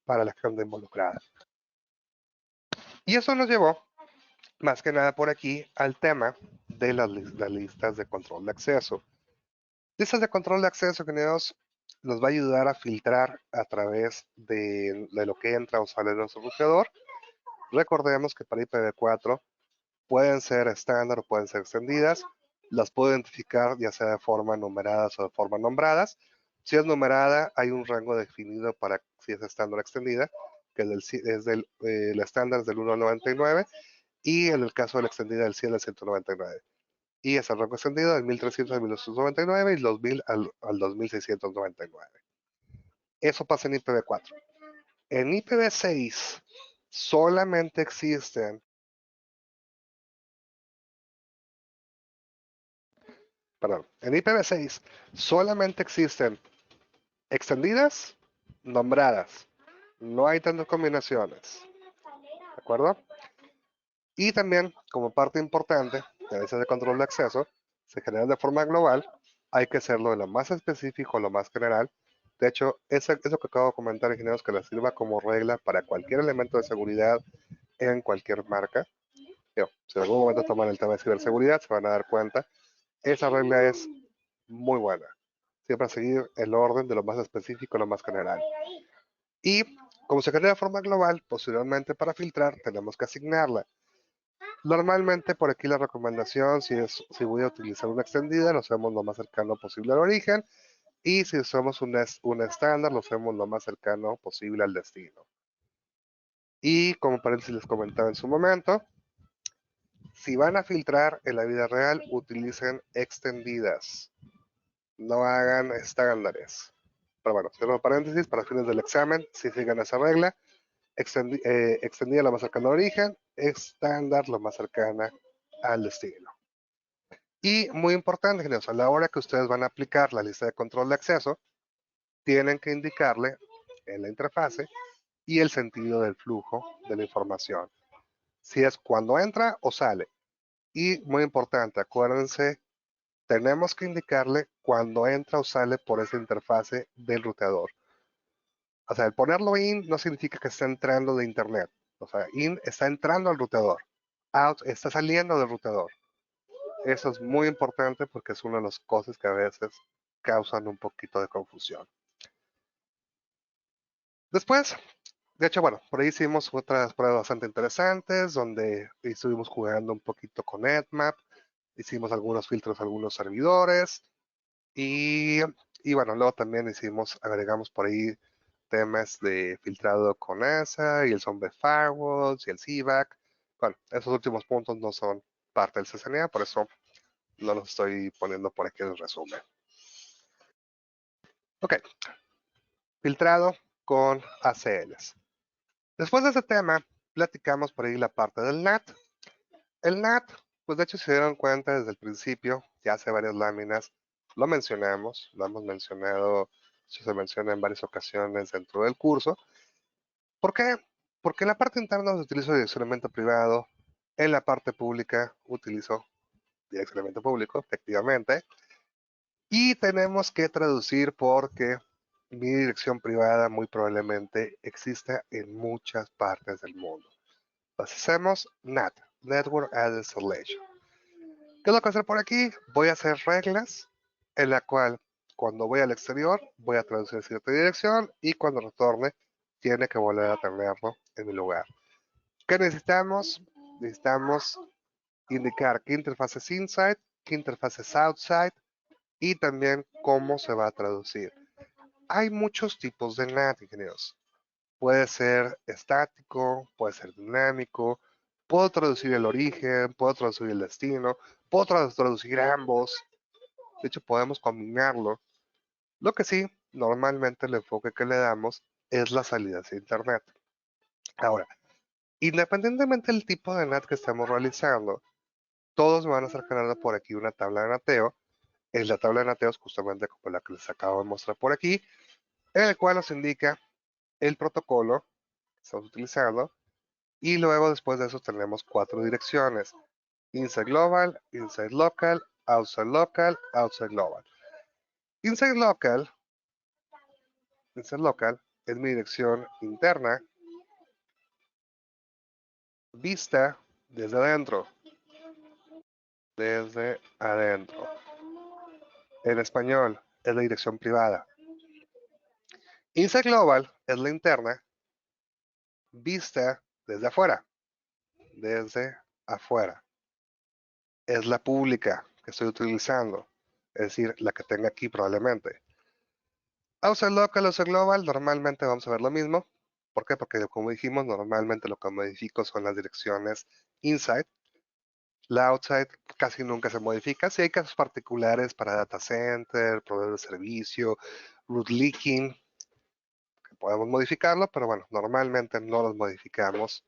para la gente involucrada. Y eso nos llevó, más que nada por aquí, al tema de las listas de control de acceso. Listas de control de acceso, ingenieros, nos va a ayudar a filtrar a través de lo que entra o sale de nuestro ruteador. Recordemos que para IPv4 pueden ser estándar o pueden ser extendidas. Las puedo identificar ya sea de forma numeradas o de forma nombradas. Si es numerada, hay un rango definido para si es estándar o extendida, que el estándar es del 1 al 99 y en el caso de la extendida del 100 al 199. Y es el rango extendido del 1300 al 1999 y 2000 al 2699. Eso pasa en IPv4. En IPv6 solamente existen perdón, en IPv6 solamente existen extendidas, nombradas. No hay tantas combinaciones. ¿De acuerdo? Y también, como parte importante de veces de control de acceso, se genera de forma global. Hay que hacerlo de lo más específico, lo más general. De hecho, eso que acabo de comentar, ingenieros, que les sirva como regla para cualquier elemento de seguridad en cualquier marca. Yo, si en algún momento toman el tema de ciberseguridad, se van a dar cuenta. Esa regla es muy buena. Siempre seguir el orden de lo más específico a lo más general. Y como se genera de forma global, posteriormente para filtrar tenemos que asignarla. Normalmente por aquí la recomendación, si voy a utilizar una extendida, lo hacemos lo más cercano posible al origen. Y si usamos un estándar, lo hacemos lo más cercano posible al destino. Y como paréntesis les comentaba en su momento, si van a filtrar en la vida real, utilicen extendidas. No hagan estándares. Pero bueno, cierro paréntesis para fines del examen, si sigan esa regla, extendida lo más cercana al origen, estándar lo más cercana al destino. Y muy importante, ingenieros, a la hora que ustedes van a aplicar la lista de control de acceso, tienen que indicarle en la interfase y el sentido del flujo de la información. Si es cuando entra o sale. Y muy importante, acuérdense, tenemos que indicarle cuando entra o sale por esa interfase del ruteador. O sea, el ponerlo in no significa que esté entrando de internet. O sea, in está entrando al ruteador. Out está saliendo del ruteador. Eso es muy importante porque es una de las cosas que a veces causan un poquito de confusión. Después, de hecho, bueno, por ahí hicimos otras pruebas bastante interesantes donde estuvimos jugando un poquito con Nmap, hicimos algunos filtros a algunos servidores y bueno, luego también agregamos por ahí temas de filtrado con ESA y el Zombie Firewalls y el CVAC. Bueno, esos últimos puntos no son parte del CCNA, por eso no los estoy poniendo por aquí en el resumen. Ok, filtrado con ACLs. Después de ese tema, platicamos por ahí la parte del NAT. El NAT, pues de hecho si se dieron cuenta desde el principio, ya hace varias láminas, lo mencionamos, lo hemos mencionado, se menciona en varias ocasiones dentro del curso. ¿Por qué? Porque en la parte interna utilizo direccionamiento privado, en la parte pública utilizo direccionamiento público, efectivamente, y tenemos que traducir porque mi dirección privada muy probablemente exista en muchas partes del mundo. Entonces hacemos NAT, Network Address Relation. ¿Qué es lo que voy a hacer por aquí? Voy a hacer reglas en la cual cuando voy al exterior voy a traducir cierta dirección y cuando retorne tiene que volver a tenerlo en mi lugar. ¿Qué necesitamos? Necesitamos indicar qué interfaz es inside, qué interfaz es outside y también cómo se va a traducir. Hay muchos tipos de NAT, ingenieros. Puede ser estático, puede ser dinámico, puedo traducir el origen, puedo traducir el destino, puedo traducir ambos. De hecho, podemos combinarlo. Lo que sí, normalmente el enfoque que le damos es la salida hacia Internet. Ahora, independientemente del tipo de NAT que estemos realizando, todos van a estar generando por aquí una tabla de nateo. Es la tabla de nateos justamente como la que les acabo de mostrar por aquí, en el cual nos indica el protocolo que estamos utilizando. Y luego después de eso tenemos 4 direcciones. Inside Global, Inside Local, Outside Local, Outside Global. Inside Local es mi dirección interna vista desde adentro. Desde adentro. En español es la dirección privada. Inside Global es la interna vista desde afuera. Desde afuera. Es la pública que estoy utilizando. Es decir, la que tenga aquí probablemente. Outside Local, Outside Global, normalmente vamos a ver lo mismo. ¿Por qué? Porque como dijimos, normalmente lo que modifico son las direcciones inside. La outside casi nunca se modifica. Si hay casos particulares para data center, proveedor de servicio, root leaking, que podemos modificarlo, pero bueno, normalmente no los modificamos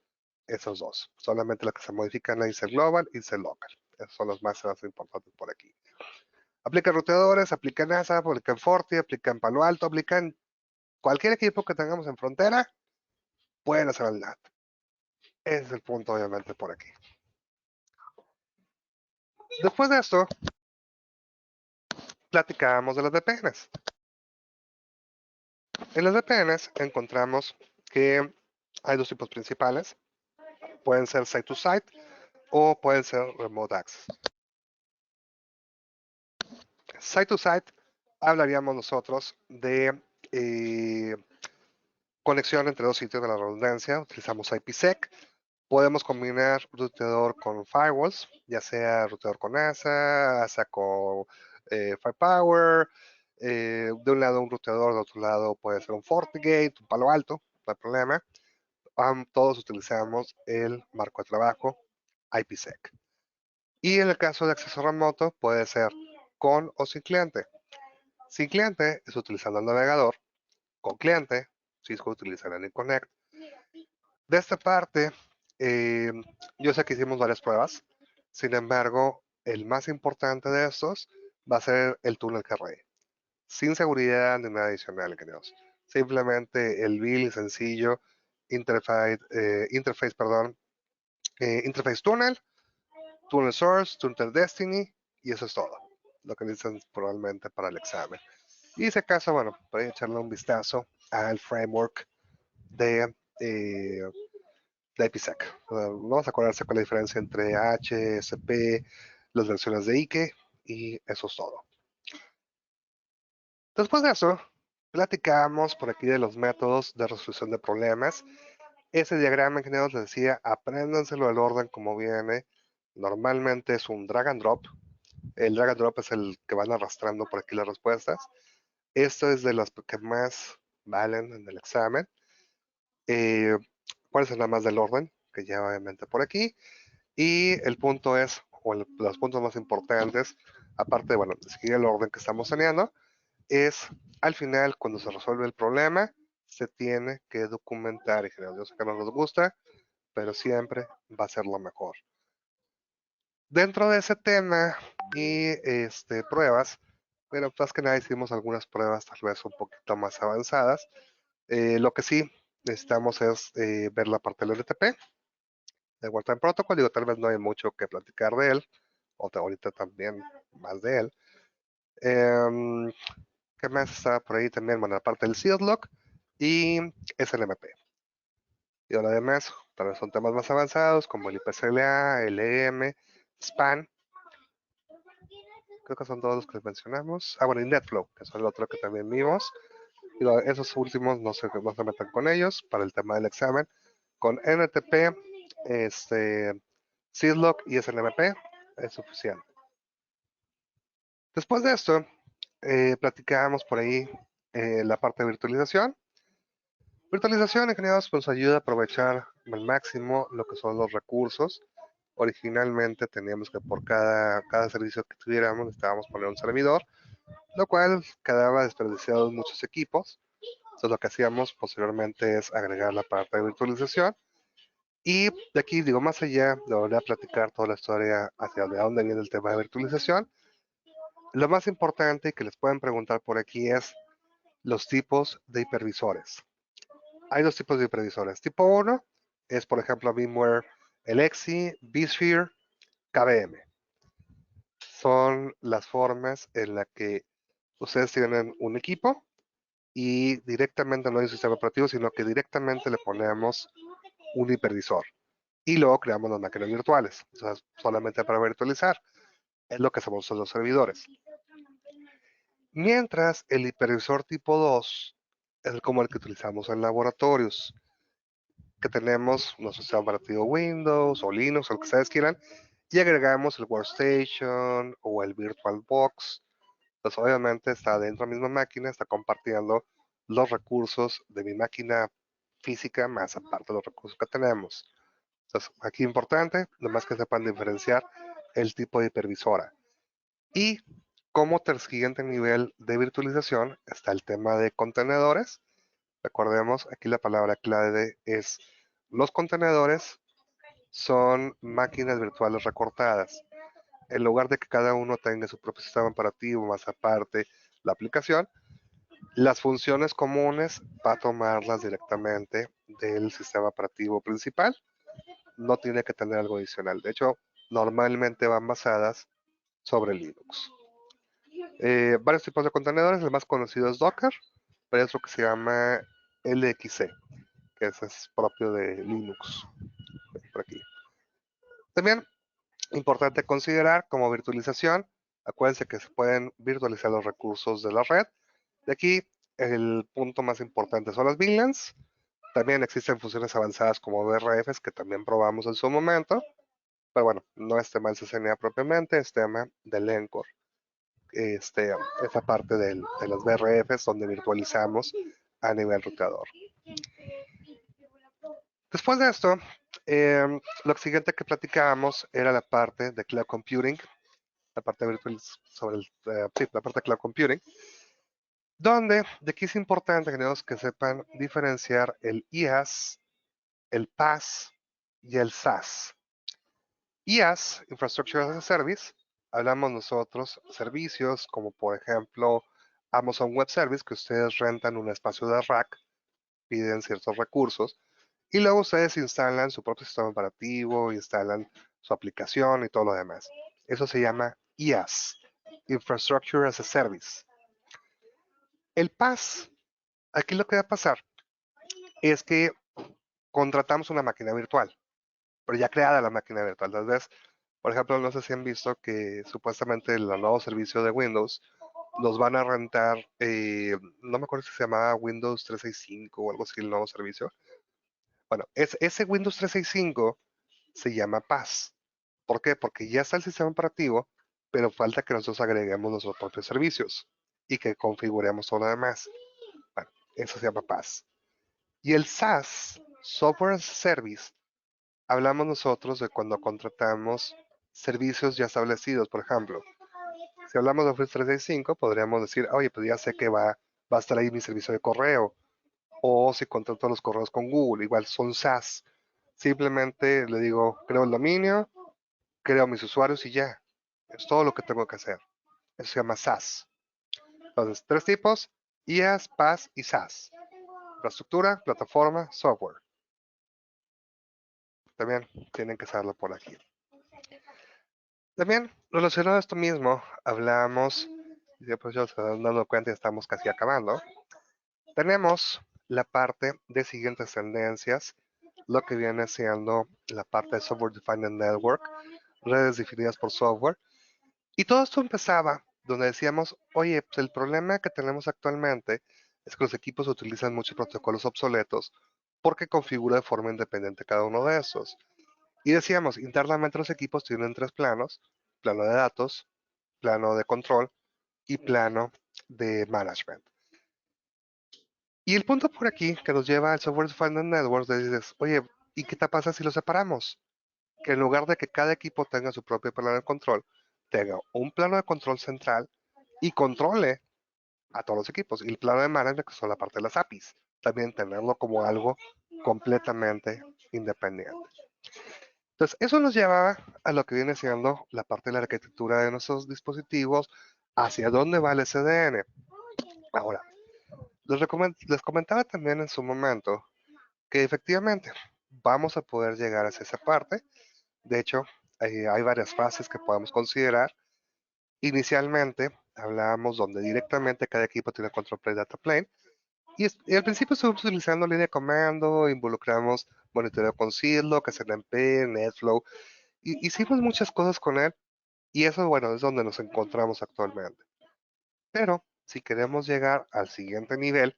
esos dos. Solamente los que se modifican es inside global y inside local. Esos son los más importantes por aquí. Aplica en routadores, aplica en NASA, aplica en Forti, aplica en Palo Alto, aplica en cualquier equipo que tengamos en frontera, pueden hacer el NAT. Ese es el punto, obviamente, por aquí. Después de esto, platicábamos de las VPNs. En las VPNs encontramos que hay dos tipos principales. Pueden ser site-to-site o pueden ser remote access. Site-to-site hablaríamos nosotros de conexión entre dos sitios de la redundancia. Utilizamos IPsec. Podemos combinar ruteador con firewalls, ya sea ruteador con ASA con Firepower. De un lado un ruteador, de otro lado puede ser un FortiGate, un Palo Alto, no hay problema. Todos utilizamos el marco de trabajo IPsec. Y en el caso de acceso remoto puede ser con o sin cliente. Sin cliente es utilizando el navegador. Con cliente, Cisco utiliza el AnyConnect. De esta parte, yo sé que hicimos varias pruebas. Sin embargo, el más importante de estos va a ser el túnel Carrey. Sin seguridad ni nada adicional, queridos. Simplemente el build sencillo, interface tunnel, tunnel source, tunnel destiny, y eso es todo. Lo que necesitan probablemente para el examen. Y si acaso, bueno, para echarle un vistazo al framework de IPsec. Vamos a acordarse con la diferencia entre H, SP, las versiones de Ike, y eso es todo. Después de eso, platicamos por aquí de los métodos de resolución de problemas. Ese diagrama, ingenieros, les decía, apréndanselo al orden como viene. Normalmente es un drag and drop. El drag and drop es el que van arrastrando por aquí las respuestas. Esto es de los que más valen en el examen. ¿Cuál es nada más del orden? Que ya obviamente por aquí. Y el punto es, o los puntos más importantes, aparte bueno, de seguir el orden que estamos teniendo, es al final, cuando se resuelve el problema, se tiene que documentar. Y yo sé que no nos gusta, pero siempre va a ser lo mejor. Dentro de ese tema y pruebas, bueno, más que nada hicimos algunas pruebas tal vez un poquito más avanzadas. Lo que sí necesitamos es ver la parte del RTP, de Real Time Protocol. Digo, tal vez no hay mucho que platicar de él, o ahorita también más de él. ¿Qué más está por ahí también? Bueno, la parte del SIDLOC y SNMP. Y lo demás, tal vez son temas más avanzados como el IPCLA, LEM, SPAN. Creo que son todos los que mencionamos. Bueno, y NetFlow, que es el otro que también vimos. Y esos últimos no se metan con ellos para el tema del examen. Con NTP, SIDLOC y SNMP es suficiente. Después de esto, platicábamos por ahí la parte de virtualización. Virtualización, ingenieros, nos ayuda a aprovechar al máximo lo que son los recursos. Originalmente teníamos que por cada servicio que tuviéramos necesitábamos poner un servidor, lo cual quedaba desperdiciado en muchos equipos. Entonces lo que hacíamos posteriormente es agregar la parte de virtualización. Y de aquí, digo, más allá de volver a platicar toda la historia hacia dónde viene el tema de virtualización, lo más importante que les pueden preguntar por aquí es los tipos de hipervisores. Hay dos tipos de hipervisores. Tipo 1 es, por ejemplo, VMware Alexi, vSphere, KVM. Son las formas en las que ustedes tienen un equipo y directamente no hay un sistema operativo, sino que directamente le ponemos un hipervisor. Y luego creamos las máquinas virtuales. O sea, solamente para virtualizar. Es lo que hacemos los servidores. Mientras el hipervisor tipo 2 es como el que utilizamos en laboratorios, que tenemos nuestro sistema operativo Windows o Linux o lo que ustedes quieran, y agregamos el Workstation o el VirtualBox. Pues obviamente está dentro de la misma máquina, está compartiendo los recursos de mi máquina física más aparte de los recursos que tenemos. Entonces, aquí importante, nomás que sepan diferenciar el tipo de hipervisora. Y como siguiente nivel de virtualización está el tema de contenedores. Recordemos, aquí la palabra clave es los contenedores son máquinas virtuales recortadas. en lugar de que cada uno tenga su propio sistema operativo, más aparte la aplicación, las funciones comunes va a tomarlas directamente del sistema operativo principal. No tiene que tener algo adicional. De hecho, normalmente van basadas sobre Linux. Varios tipos de contenedores, el más conocido es Docker, pero hay otro que se llama LXC, que ese es propio de Linux. Por aquí. También, importante considerar como virtualización, acuérdense que se pueden virtualizar los recursos de la red. De aquí, el punto más importante son las VLANs. También existen funciones avanzadas como BRFs que también probamos en su momento. Pero bueno, no es tema del CCNA propiamente, es tema del Encore. Esa parte de los BRFs donde virtualizamos a nivel routador. Después de esto, lo siguiente que platicábamos era la parte de Cloud Computing, la parte virtual sobre la parte de Cloud Computing, donde de aquí es importante que sepan diferenciar el IaaS, el PaaS y el SaaS. IaaS, Infrastructure as a Service, hablamos nosotros servicios como por ejemplo Amazon Web Service, que ustedes rentan un espacio de rack, piden ciertos recursos y luego ustedes instalan su propio sistema operativo, instalan su aplicación y todo lo demás. Eso se llama IaaS, Infrastructure as a Service. El PaaS, aquí lo que va a pasar es que contratamos una máquina virtual, pero ya creada la máquina virtual. Tal vez, por ejemplo, no sé si han visto que supuestamente el nuevo servicio de Windows nos van a rentar, no me acuerdo si se llamaba Windows 365 o algo así, el nuevo servicio. Bueno, ese Windows 365 se llama PaaS. ¿Por qué? Porque ya está el sistema operativo, pero falta que nosotros agreguemos nuestros propios servicios y que configuremos todo lo demás. Bueno, eso se llama PaaS. Y el SaaS, Software as a Service, hablamos nosotros de cuando contratamos servicios ya establecidos. Por ejemplo, si hablamos de Office 365, podríamos decir, oye, pues ya sé que va a estar ahí mi servicio de correo. O si contrato los correos con Google, igual son SaaS. Simplemente le digo, creo el dominio, creo mis usuarios y ya. Es todo lo que tengo que hacer. Eso se llama SaaS. Entonces, tres tipos, IaaS, PaaS y SaaS. Infraestructura, plataforma, software. También tienen que saberlo por aquí. También, relacionado a esto mismo, hablamos, y después ya se dan dando cuenta y estamos casi acabando. Tenemos la parte de siguientes tendencias, lo que viene siendo la parte de Software Defined Network, redes definidas por software. Y todo esto empezaba donde decíamos, oye, pues el problema que tenemos actualmente es que los equipos utilizan muchos protocolos obsoletos porque configura de forma independiente cada uno de esos. Y decíamos, internamente los equipos tienen tres planos, plano de datos, plano de control y plano de management. Y el punto por aquí que nos lleva al Software Defined Networks, dices, oye, ¿y qué te pasa si lo separamos? Que en lugar de que cada equipo tenga su propio plano de control, tenga un plano de control central y controle a todos los equipos. Y el plano de management, que son la parte de las APIs, también tenerlo como algo completamente independiente. Entonces, eso nos lleva a lo que viene siendo la parte de la arquitectura de nuestros dispositivos, hacia dónde va el SDN. Ahora, les comentaba también en su momento que efectivamente vamos a poder llegar hacia esa parte. De hecho, hay varias fases que podemos considerar. Inicialmente hablábamos donde directamente cada equipo tiene control plane, data plane. Y al principio estuvimos utilizando línea de comando, involucramos monitoreo con Zillow, KZNP, NetFlow. Y hicimos muchas cosas con él. Y eso, bueno, es donde nos encontramos actualmente. Pero si queremos llegar al siguiente nivel,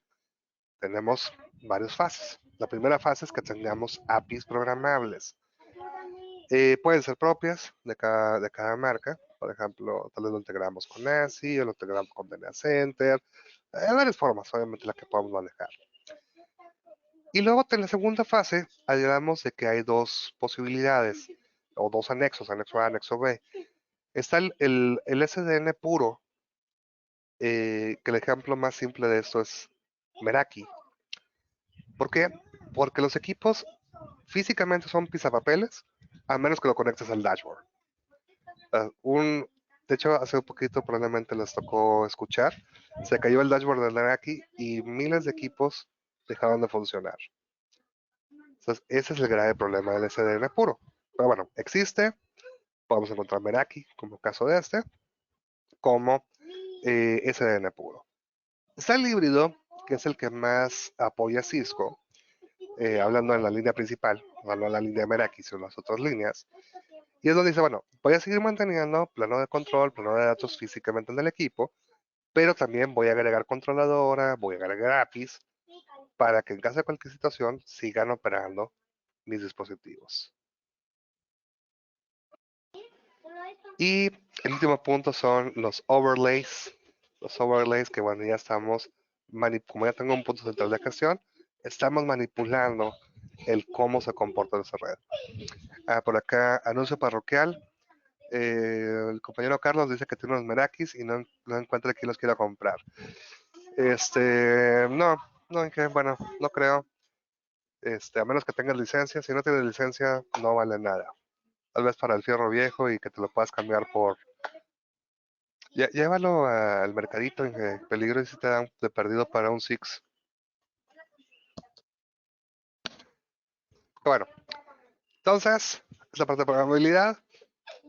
tenemos varias fases. La primera fase es que tengamos APIs programables. Pueden ser propias de cada marca. Por ejemplo, tal vez lo integramos con ASI o lo integramos con DNA Center. Hay varias formas, obviamente, las que podemos manejar. Y luego en la segunda fase, hablamos de que hay dos posibilidades o dos anexos, anexo A, anexo B. Está el SDN puro, que el ejemplo más simple de esto es Meraki. ¿Por qué? Porque los equipos físicamente son pisapapeles, a menos que lo conectes al dashboard. De hecho, hace un poquito probablemente les tocó escuchar, se cayó el dashboard del Meraki y miles de equipos dejaron de funcionar. Entonces, ese es el grave problema del SDN puro. Pero bueno, existe, podemos encontrar Meraki como caso de este, como SDN puro. Está el híbrido, que es el que más apoya Cisco, hablando en la línea principal, no en la línea Meraki, sino las otras líneas. Y es donde dice, bueno, voy a seguir manteniendo plano de control, plano de datos físicamente en el equipo, pero también voy a agregar controladora, voy a agregar APIs, para que en caso de cualquier situación sigan operando mis dispositivos. Y el último punto son los overlays. Los overlays que bueno, ya estamos, como ya tengo un punto central de gestión, estamos manipulando el cómo se comporta esa red. Por acá, anuncio parroquial. El compañero Carlos dice que tiene unos Merakis y no encuentra quién los quiera comprar. Bueno, no creo. A menos que tengas licencia. Si no tienes licencia, no vale nada. Tal vez para el fierro viejo y que te lo puedas cambiar por... Llévalo al mercadito en peligro y si te dan de perdido para un Six. Bueno, entonces, esta parte de programabilidad.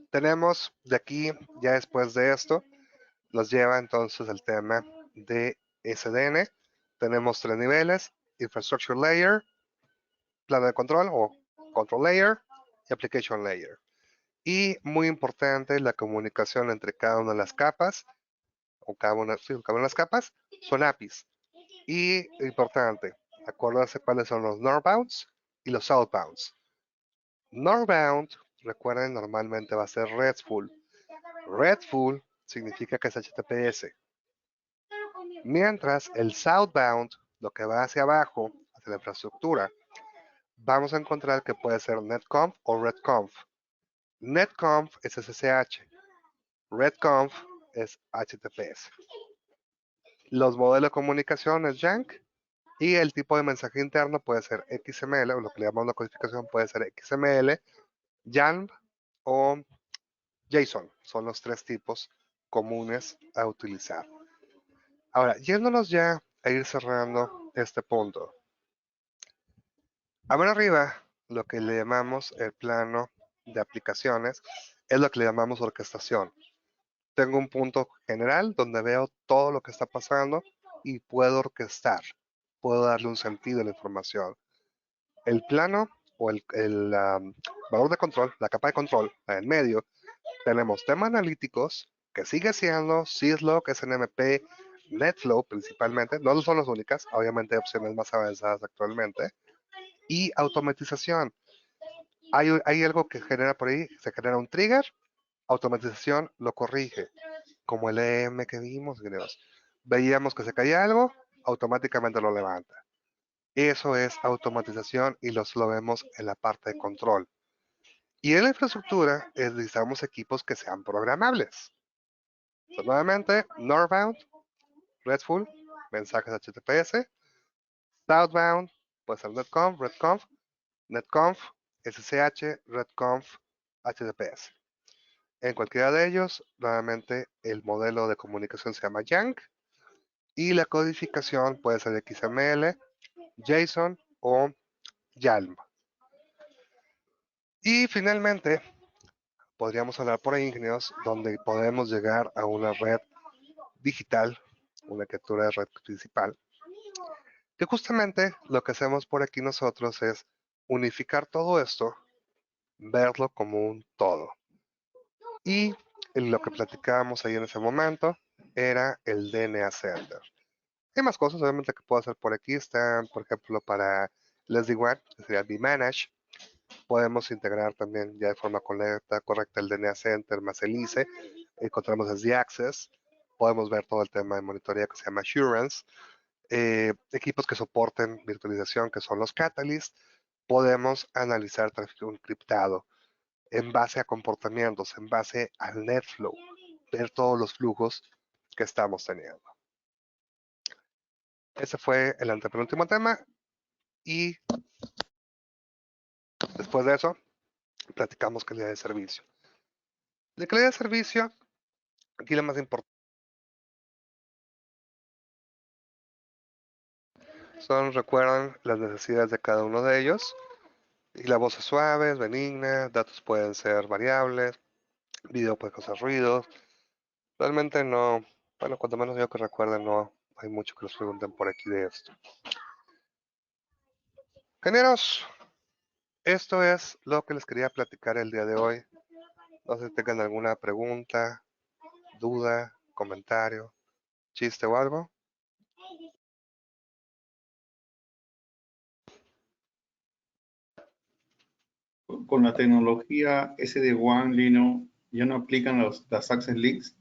Tenemos de aquí, ya después de esto, nos lleva entonces el tema de SDN. Tenemos 3 niveles: Infrastructure Layer, plano de control o Control Layer y Application Layer. Y muy importante, la comunicación entre cada una de las capas, o cada una de las capas, son APIs. Y importante, acordarse cuáles son los northbounds y los southbounds. Northbound, recuerden, normalmente va a ser RESTful. RESTful significa que es HTTPS. Mientras el southbound, lo que va hacia abajo, hacia la infraestructura, vamos a encontrar que puede ser netconf o redconf. Netconf es SSH, redconf es HTTPS. Los modelos de comunicación es YANK y el tipo de mensaje interno puede ser XML, o lo que le llamamos la codificación puede ser XML, YAML o JSON. Son los 3 tipos comunes a utilizar. Ahora, yéndonos ya a ir cerrando este punto. A ver arriba, lo que le llamamos el plano de aplicaciones es lo que le llamamos orquestación. Tengo un punto general donde veo todo lo que está pasando y puedo orquestar, puedo darle un sentido a la información. El plano o el valor de control, la capa de control, en medio, tenemos temas analíticos, que sigue siendo Syslog, SNMP, NetFlow principalmente, no son las únicas, obviamente hay opciones más avanzadas actualmente, y automatización. Hay algo que genera por ahí, se genera un trigger, automatización lo corrige, como el EM que vimos, veíamos que se caía algo, automáticamente lo levanta. Eso es automatización y lo vemos en la parte de control. Y en la infraestructura necesitamos equipos que sean programables. Entonces, nuevamente, northbound, RESTful, mensajes HTTPS. Southbound, puede ser netconf, redconf, netconf, SSH, redconf, HTTPS. En cualquiera de ellos, nuevamente, el modelo de comunicación se llama YANK y la codificación puede ser XML, JSON o YAML. Y finalmente, podríamos hablar por ahí, ingenieros, donde podemos llegar a una red digital, una arquitectura de red principal, que justamente lo que hacemos por aquí nosotros es unificar todo esto, verlo como un todo. Y lo que platicábamos ahí en ese momento era el DNA Center. Hay más cosas, obviamente, que puedo hacer por aquí. Están, por ejemplo, para SD-WAN, que sería vManage. Podemos integrar también ya de forma correcta el DNA Center más el ICE. Encontramos SD Access. Podemos ver todo el tema de monitoreo que se llama Assurance. Equipos que soporten virtualización, que son los Catalyst. Podemos analizar tráfico encriptado en base a comportamientos, en base al NetFlow, ver todos los flujos que estamos teniendo. Ese fue el antepenúltimo tema y después de eso platicamos calidad de servicio. De calidad de servicio, aquí lo más importante son, recuerdan, las necesidades de cada uno de ellos. Y la voz es suave, es benigna, datos pueden ser variables, video puede causar ruidos. Realmente no, bueno, cuanto menos yo que recuerde, no hay mucho que nos pregunten por aquí de esto. Ingenieros, esto es lo que les quería platicar el día de hoy. No sé si tengan alguna pregunta, duda, comentario, chiste o algo. Con la tecnología SD-WAN, Lino, ¿ya no aplican las access leaks?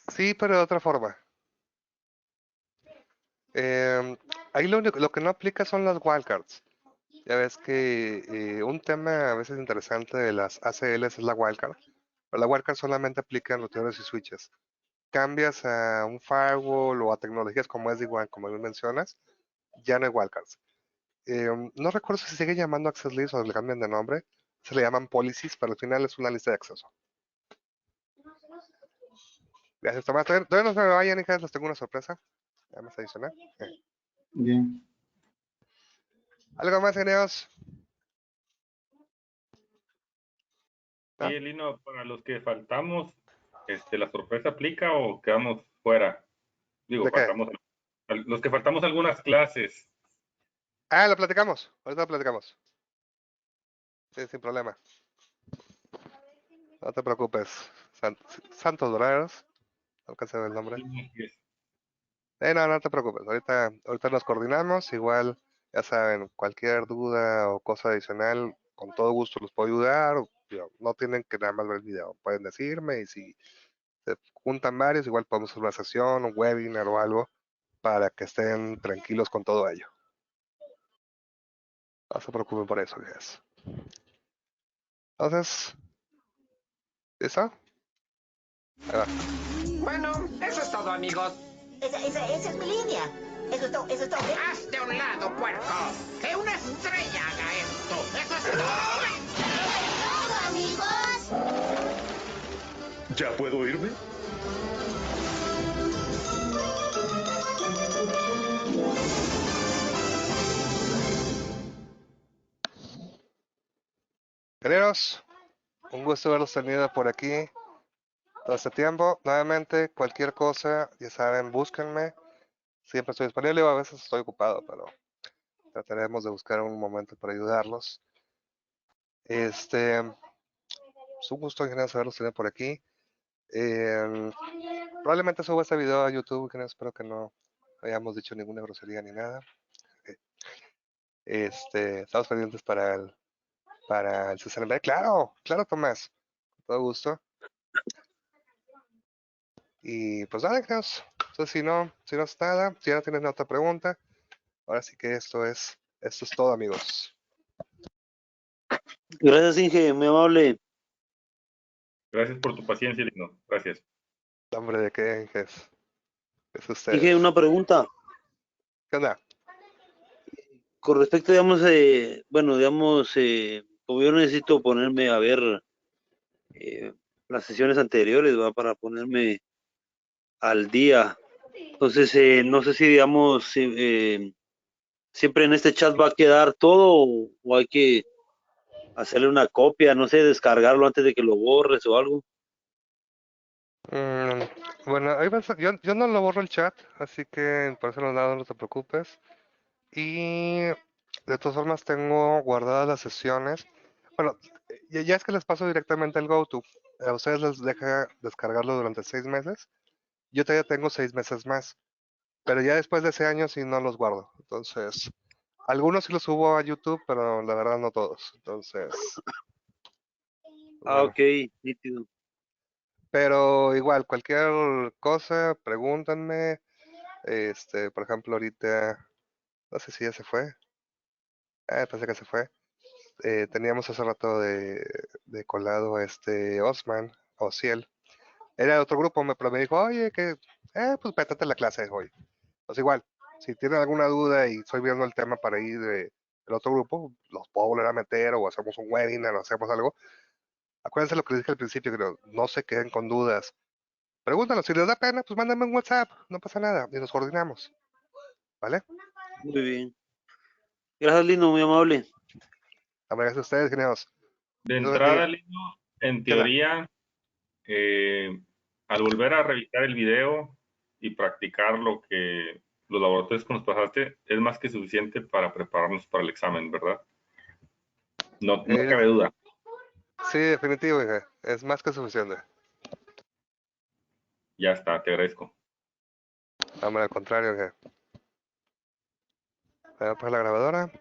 Sí, pero de otra forma. Ahí lo que no aplica son las wildcards. Ya ves que un tema a veces interesante de las ACLs es la wildcard, pero la wildcard solamente aplica en routers y switches. Cambias a un firewall o a tecnologías como SD-WAN, como bien mencionas, ya no hay wildcards. No recuerdo si se sigue llamando access list o le cambian de nombre, se le llaman policies, pero al final es una lista de acceso. Gracias, Tomás. Todavía no se me vayan, hijas, les tengo una sorpresa. Ya más adicional. Bien. ¿Algo más, ingenieros? Sí, Lino, para los que faltamos, ¿la sorpresa aplica o quedamos fuera? Digo, ¿De qué? los que faltamos algunas clases. Ah, lo platicamos. Ahorita lo platicamos. Sí, sin problema. No te preocupes. Santos Dorados. No alcancé a ver el nombre. No, no te preocupes. Ahorita nos coordinamos. Igual, ya saben, cualquier duda o cosa adicional, con todo gusto los puedo ayudar. No tienen que nada más ver el video. Pueden decirme y si se juntan varios, igual podemos hacer una sesión, un webinar o algo para que estén tranquilos con todo ello. No se preocupen por eso, guys. Entonces, ¿listo? Ahí va. Bueno, eso es todo, amigos. Esa es mi línea. Eso es todo. ¡Haz de un lado, puerco! ¡Que una estrella haga esto! ¡Eso es todo! ¡Todo, amigos! ¿Ya puedo irme? Ingenieros, un gusto haberlos tenido por aquí todo este tiempo. Nuevamente, cualquier cosa, ya saben, búsquenme. Siempre estoy disponible, a veces estoy ocupado, pero trataremos de buscar un momento para ayudarlos. Es un gusto, ingenieros, haberlos tenido por aquí. Probablemente suba este video a YouTube, ingenieros, espero que no hayamos dicho ninguna grosería ni nada. Estamos pendientes para el CCNB. Claro, Tomás, con todo gusto. Y pues nada, ingenieros. Entonces, si no es nada, si ya no tienes otra pregunta, ahora sí que esto es todo, amigos. Gracias, Inge, muy amable. Gracias por tu paciencia, Lino. Gracias. Hombre, ¿de qué, Inges? Es usted. Inge, una pregunta. ¿Qué onda? Con respecto, digamos, como yo necesito ponerme a ver las sesiones anteriores, ¿va? Para ponerme al día. Entonces, no sé si, digamos, siempre en este chat va a quedar todo o hay que hacerle una copia, no sé, descargarlo antes de que lo borres o algo. Bueno, ahí yo no lo borro el chat, así que por eso no te preocupes. Y de todas formas tengo guardadas las sesiones. Bueno, ya es que les paso directamente el GoTo. A ustedes les deja descargarlo durante 6 meses. Yo todavía tengo 6 meses más. Pero ya después de ese año sí no los guardo. Entonces, algunos sí los subo a YouTube, pero la verdad no todos. Entonces, bueno. Ok, nítido. Pero igual, cualquier cosa, pregúntenme. Por ejemplo, ahorita, no sé si ya se fue. Pensé que se fue. Teníamos hace rato de colado a Osman, o Ciel. Era de otro grupo, pero me dijo, oye, pues pétate la clase hoy. Pues igual, si tienen alguna duda y estoy viendo el tema para ir del otro grupo, los puedo volver a meter o hacemos un webinar o hacemos algo. Acuérdense lo que les dije al principio, que no se queden con dudas. Pregúntanos, si les da pena, pues mándame un WhatsApp, no pasa nada, y nos coordinamos. ¿Vale? Muy bien. Gracias, Lino, muy amable. Gracias a ustedes, ingenieros. De Dios entrada, bendiga. Lino, en ¿Qué onda? teoría, al volver a revisar el video y practicar los laboratorios que nos pasaste, es más que suficiente para prepararnos para el examen, ¿verdad? No cabe duda. Sí, definitivo, Inge. Es más que suficiente. Ya está, te agradezco. Hombre, al contrario, Inge. Voy a poner la grabadora.